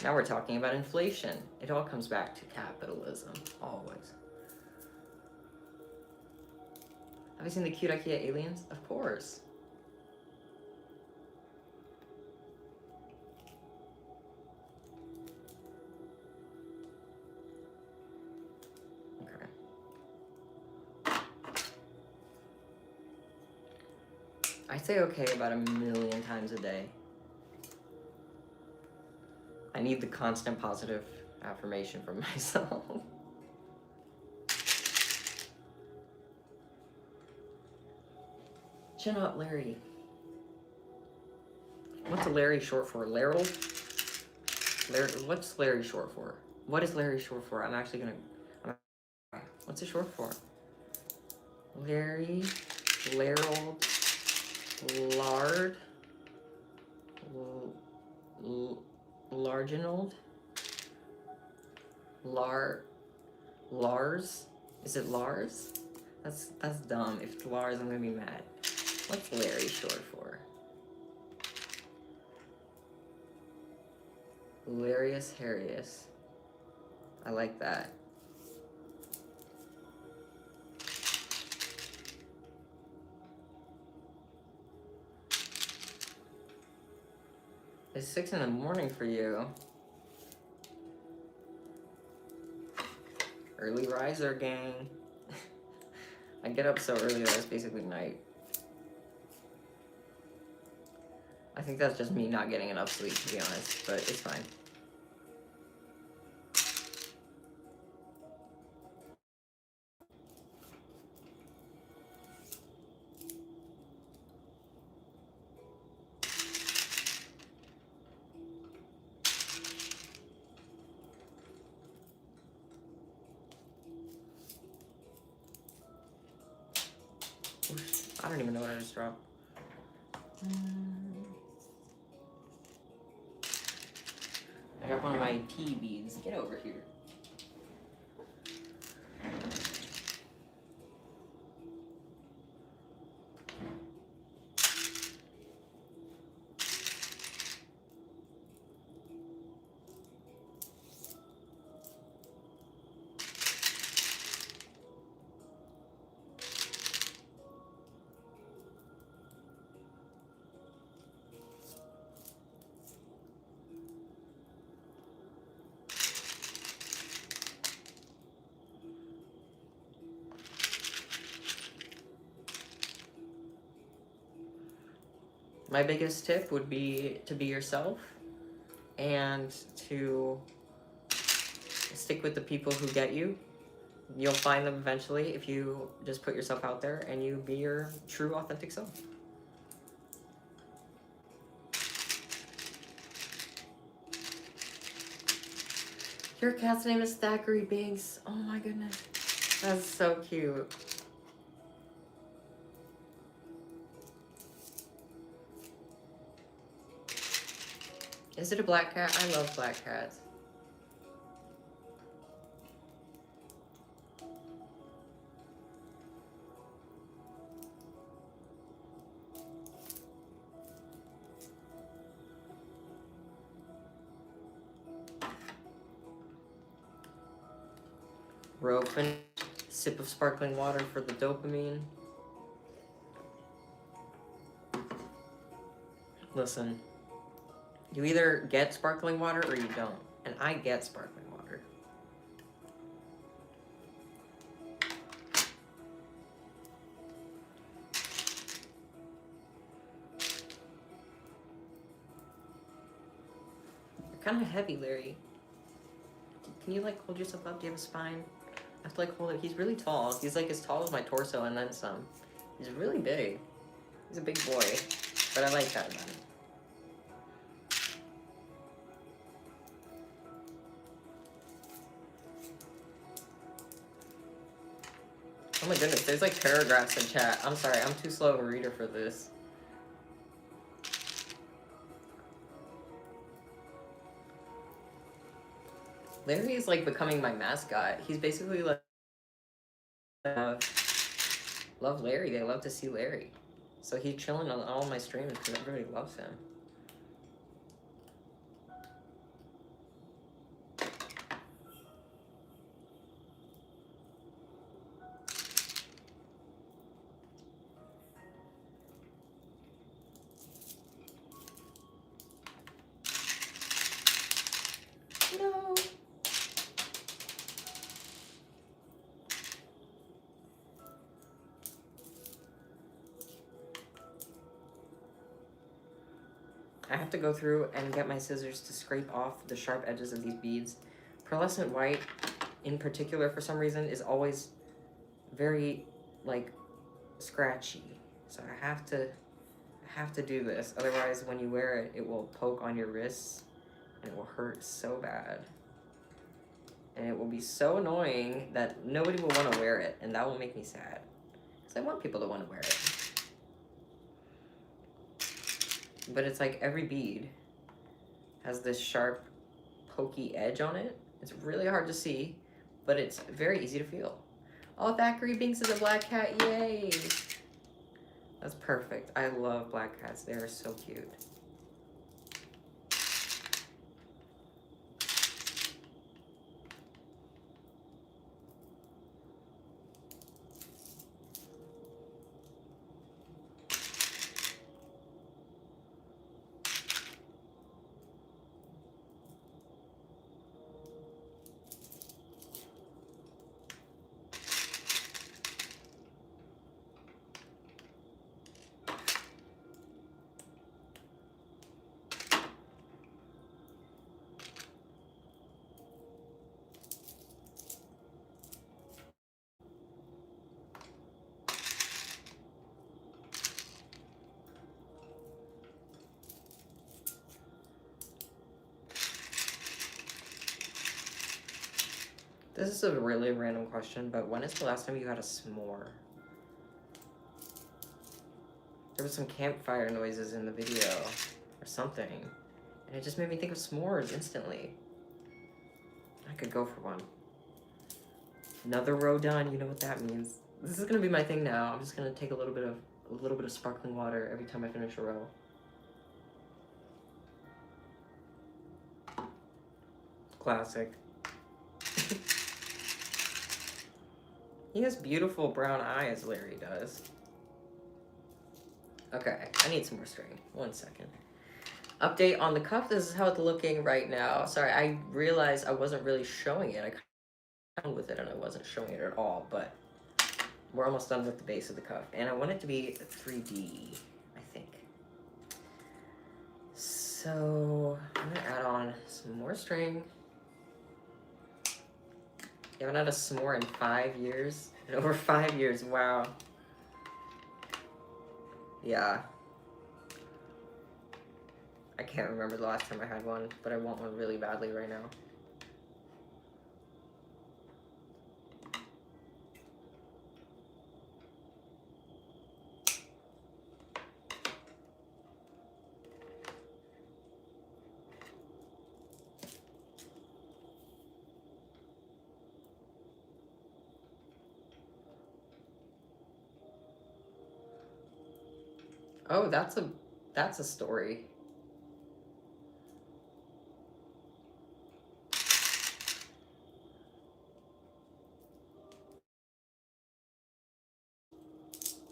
Now we're talking about inflation. It all comes back to capitalism, always. Have you seen the cute IKEA aliens? Of course. I say okay about 1,000,000 times a day. I need the constant positive affirmation from myself. Chin up, Larry. What's a Larry short for? Laryl? Larry, what's Larry short for? What is Larry short for? I'm actually gonna... What's it short for? Larry, Laryl, Lard, Larginold, Lars? Is it Lars? That's dumb. If it's Lars, I'm gonna be mad. What's Larry short for? Larius Harrius. I like that. It's 6 in the morning for you. Early riser, gang. I get up so early that it's basically night. I think that's just me not getting enough sleep, to be honest, but it's fine. I don't even know what I just dropped. I got one of my tea beads. Get over here. My biggest tip would be to be yourself and to stick with the people who get you. You'll find them eventually if you just put yourself out there and you be your true, authentic self. Your cat's name is Thackeray Binks. Oh my goodness. That's so cute. Is it a black cat? I love black cats. Rope, sip of sparkling water for the dopamine. Listen, you either get sparkling water or you don't. And I get sparkling water. You're kind of heavy, Larry. Can you like hold yourself up? Do you have a spine? I have to like hold it. He's really tall. He's like as tall as my torso and then some. He's really big. He's a big boy. But I like that about him. Oh my goodness, there's like paragraphs in chat. I'm sorry, I'm too slow of a reader for this. Larry is like becoming my mascot. He's basically like love Larry. They love to see Larry. So he's chilling on all my streams because everybody loves him. No. I have to go through and get my scissors to scrape off the sharp edges of these beads. Pearlescent white, in particular, for some reason, is always very, like, scratchy. So I have to do this. Otherwise, when you wear it, it will poke on your wrists, and it will hurt so bad. And it will be so annoying that nobody will want to wear it, and that will make me sad. Because I want people to want to wear it. But it's like every bead has this sharp, pokey edge on it. It's really hard to see, but it's very easy to feel. Oh, Thackeray Binks is a black cat, yay! That's perfect. I love black cats, they are so cute. This is a really random question, but when is the last time you had a s'more? There was some campfire noises in the video or something, and it just made me think of s'mores instantly. I could go for one. Another row done, you know what that means. This is gonna be my thing now. I'm just gonna take a little bit of sparkling water every time I finish a row. Classic. He has beautiful brown eyes, Larry does. Okay, I need some more string. 1 second. Update on the cuff. This is how it's looking right now. Sorry, I realized I wasn't really showing it. I kind of with it and I wasn't showing it at all, but we're almost done with the base of the cuff. And I want it to be 3D, I think. So I'm gonna add on some more string. You haven't had a s'more in 5 years? In over 5 years, wow. Yeah. I can't remember the last time I had one, but I want one really badly right now. Oh, that's a story.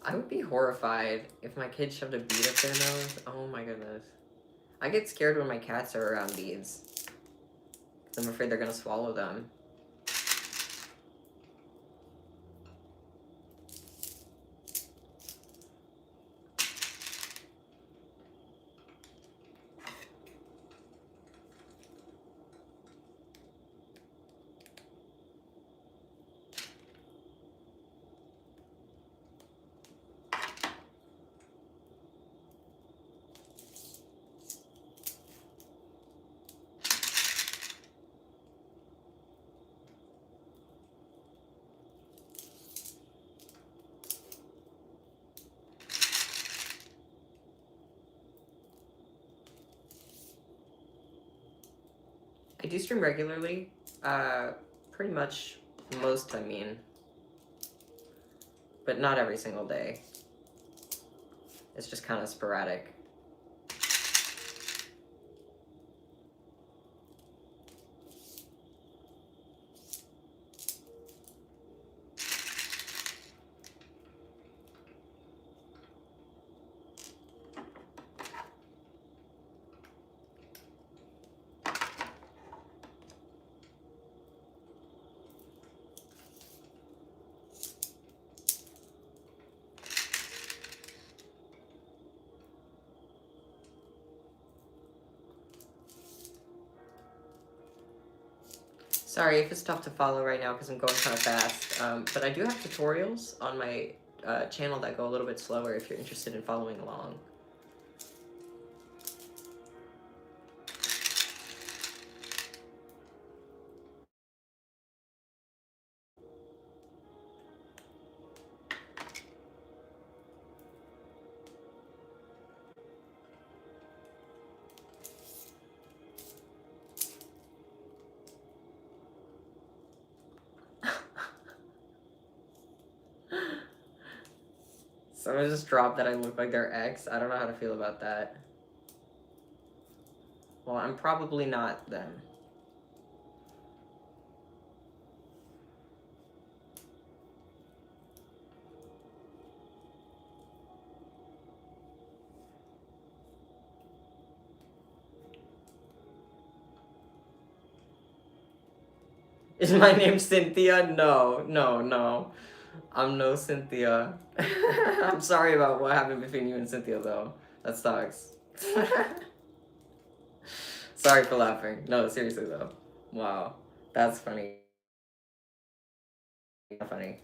I would be horrified if my kid shoved a bead up their nose. Oh my goodness. I get scared when my cats are around beads. I'm afraid they're gonna swallow them. I do stream regularly. Pretty much most, I mean. But not every single day. It's just kind of sporadic. Sorry if it's tough to follow right now because I'm going kind of fast, but I do have tutorials on my channel that go a little bit slower if you're interested in following along. Someone just dropped that I look like their ex. I don't know how to feel about that. Well, I'm probably not them. Is my name Cynthia? No, no, no. I'm no Cynthia. I'm sorry about what happened between you and Cynthia, though. That sucks. Sorry for laughing. No, seriously, though. Wow. That's funny. Funny.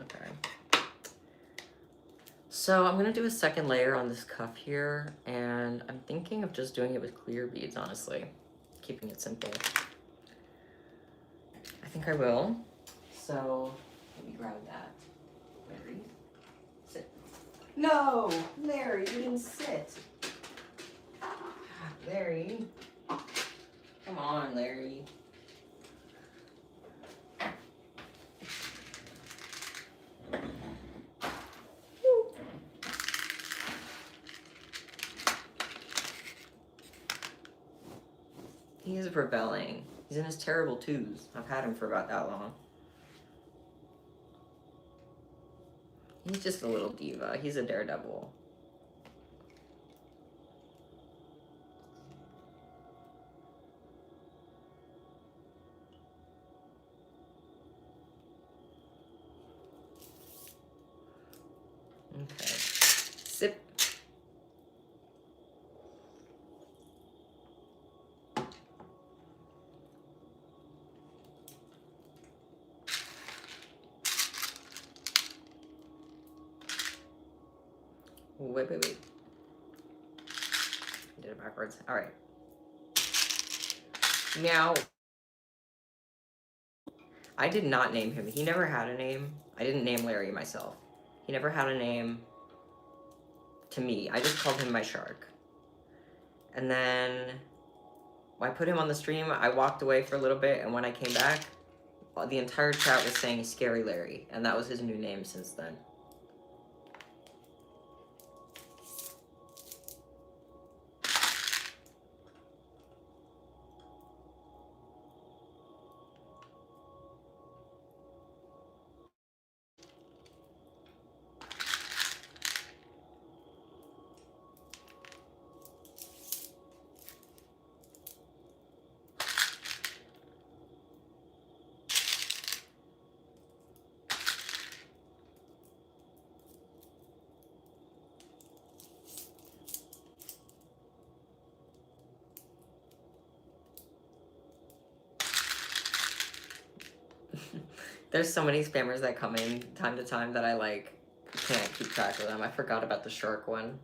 Okay. So I'm gonna do a second layer on this cuff here, and I'm thinking of just doing it with clear beads, honestly. Keeping it simple. I think I will. So, let me grab that. Larry, sit. No! Larry, you didn't sit. Larry. Come on, Larry. He is rebelling. He's in his terrible twos. I've had him for about that long. He's just a little diva. He's a daredevil. Okay. Sip. Wait. Did it backwards. All right. Now, I did not name him. He never had a name. I didn't name Larry myself. He never had a name to me. I just called him my shark. And then when I put him on the stream, I walked away for a little bit, and when I came back, the entire chat was saying Scary Larry, and that was his new name since then. There's so many spammers that come in time to time that I like can't keep track of them. I forgot about the shark one.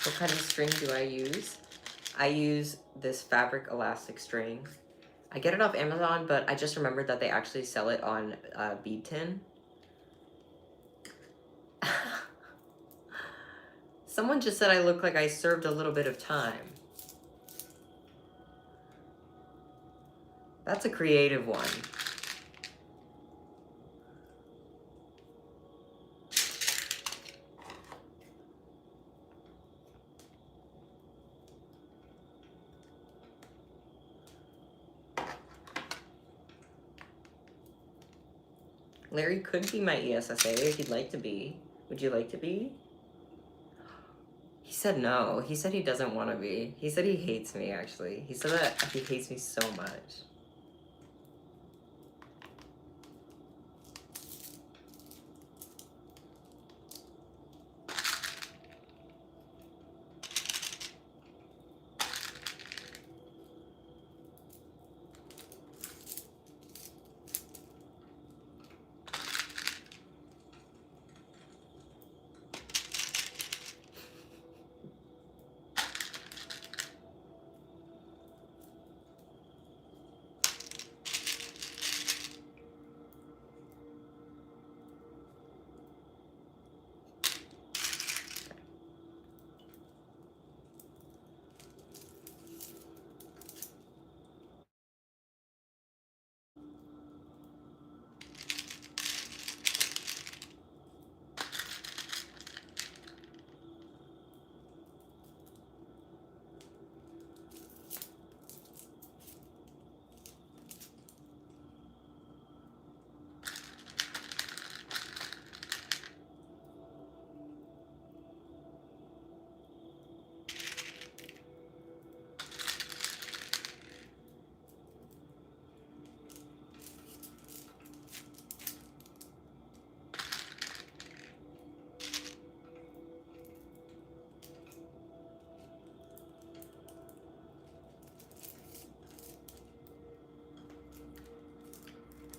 What kind of string do I use? I use this fabric elastic string. I get it off Amazon, but I just remembered that they actually sell it on bead tin. Someone just said I look like I served a little bit of time. That's a creative one. Larry could be my ESSA if you'd like to be. Would you like to be? He said no. He said he doesn't want to be. He said he hates me, actually. He said that he hates me so much.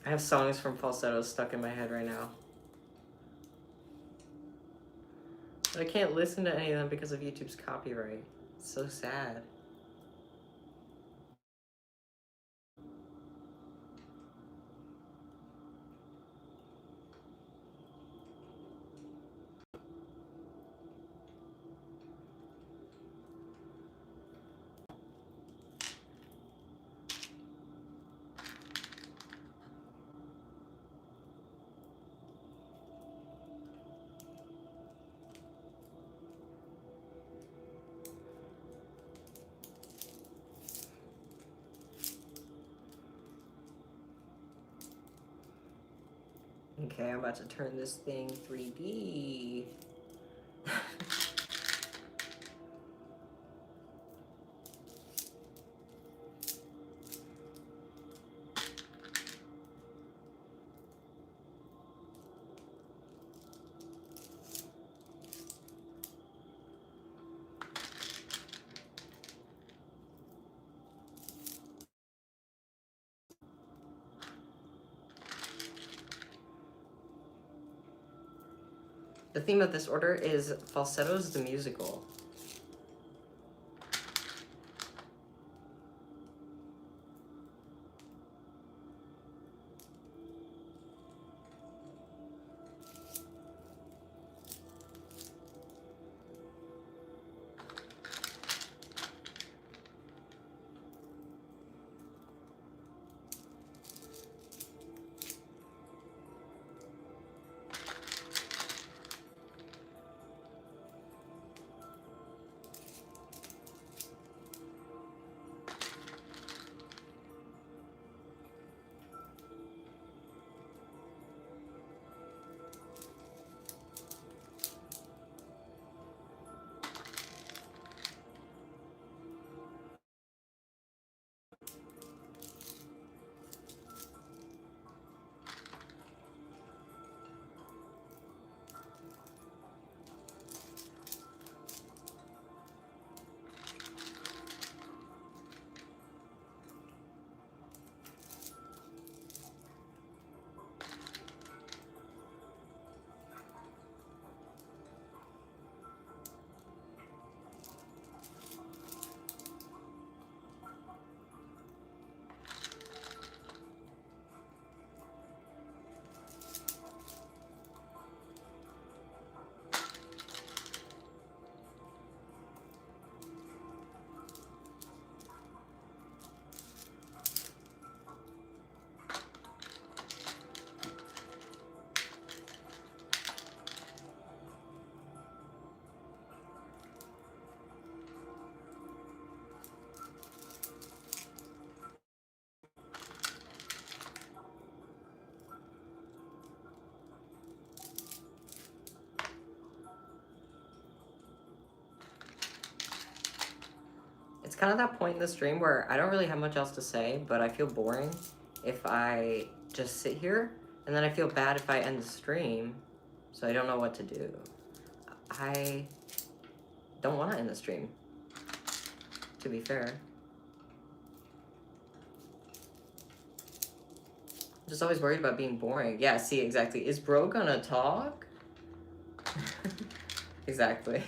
I have songs from falsettos stuck in my head right now. But I can't listen to any of them because of YouTube's copyright. It's so sad. Okay, I'm about to turn this thing 3D. The theme of this order is Falsettos the Musical. It's kind of that point in the stream where I don't really have much else to say, but I feel boring if I just sit here, and then I feel bad if I end the stream, so I don't know what to do. I don't want to end the stream, to be fair. I'm just always worried about being boring. Yeah, see, exactly. Is bro gonna talk? Exactly.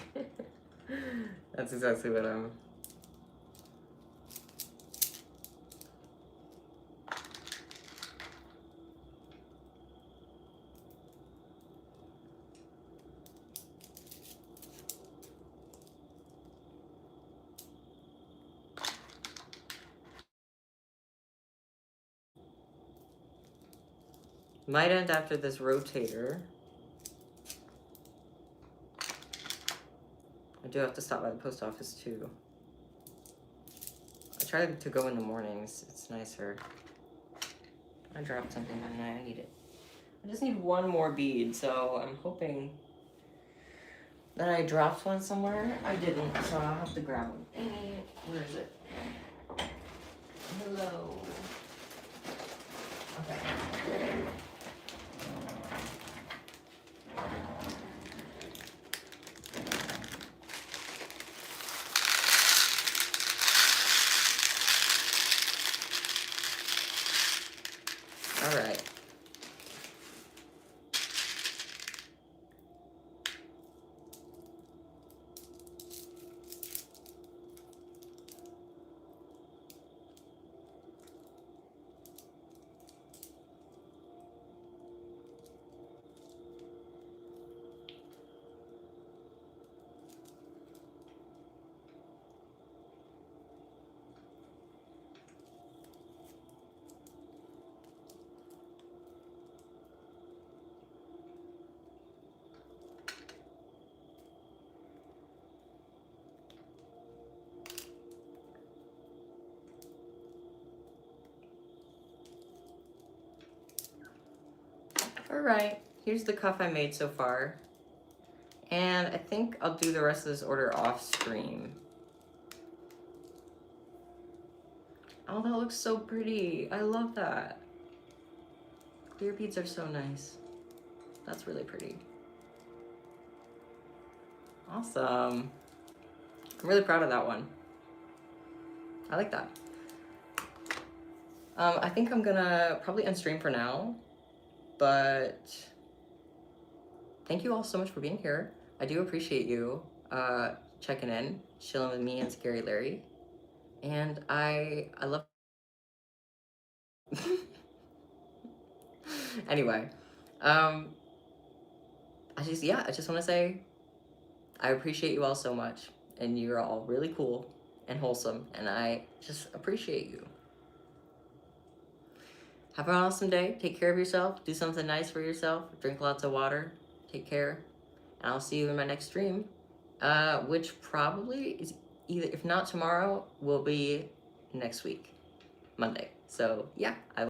That's exactly what I'm... Might end after this rotator. I do have to stop by the post office too. I try to go in the mornings. It's nicer. I dropped something and I need it. I just need one more bead, so I'm hoping that I dropped one somewhere. I didn't, so I'll have to grab one. Where is it? Hello. Okay. All right. All right, here's the cuff I made so far. And I think I'll do the rest of this order off stream. Oh, that looks so pretty. I love that. Clear beads are so nice. That's really pretty. Awesome. I'm really proud of that one. I like that. I think I'm gonna probably end stream for now, but thank you all so much for being here. I do appreciate you checking in, chilling with me and Scary Larry. And I love anyway, I just want to say I appreciate you all so much, and you're all really cool and wholesome, and I just appreciate you. Have an awesome day. Take care of yourself. Do something nice for yourself. Drink lots of water. Take care. And I'll see you in my next stream, which probably is either, if not tomorrow, will be next week, Monday. So yeah,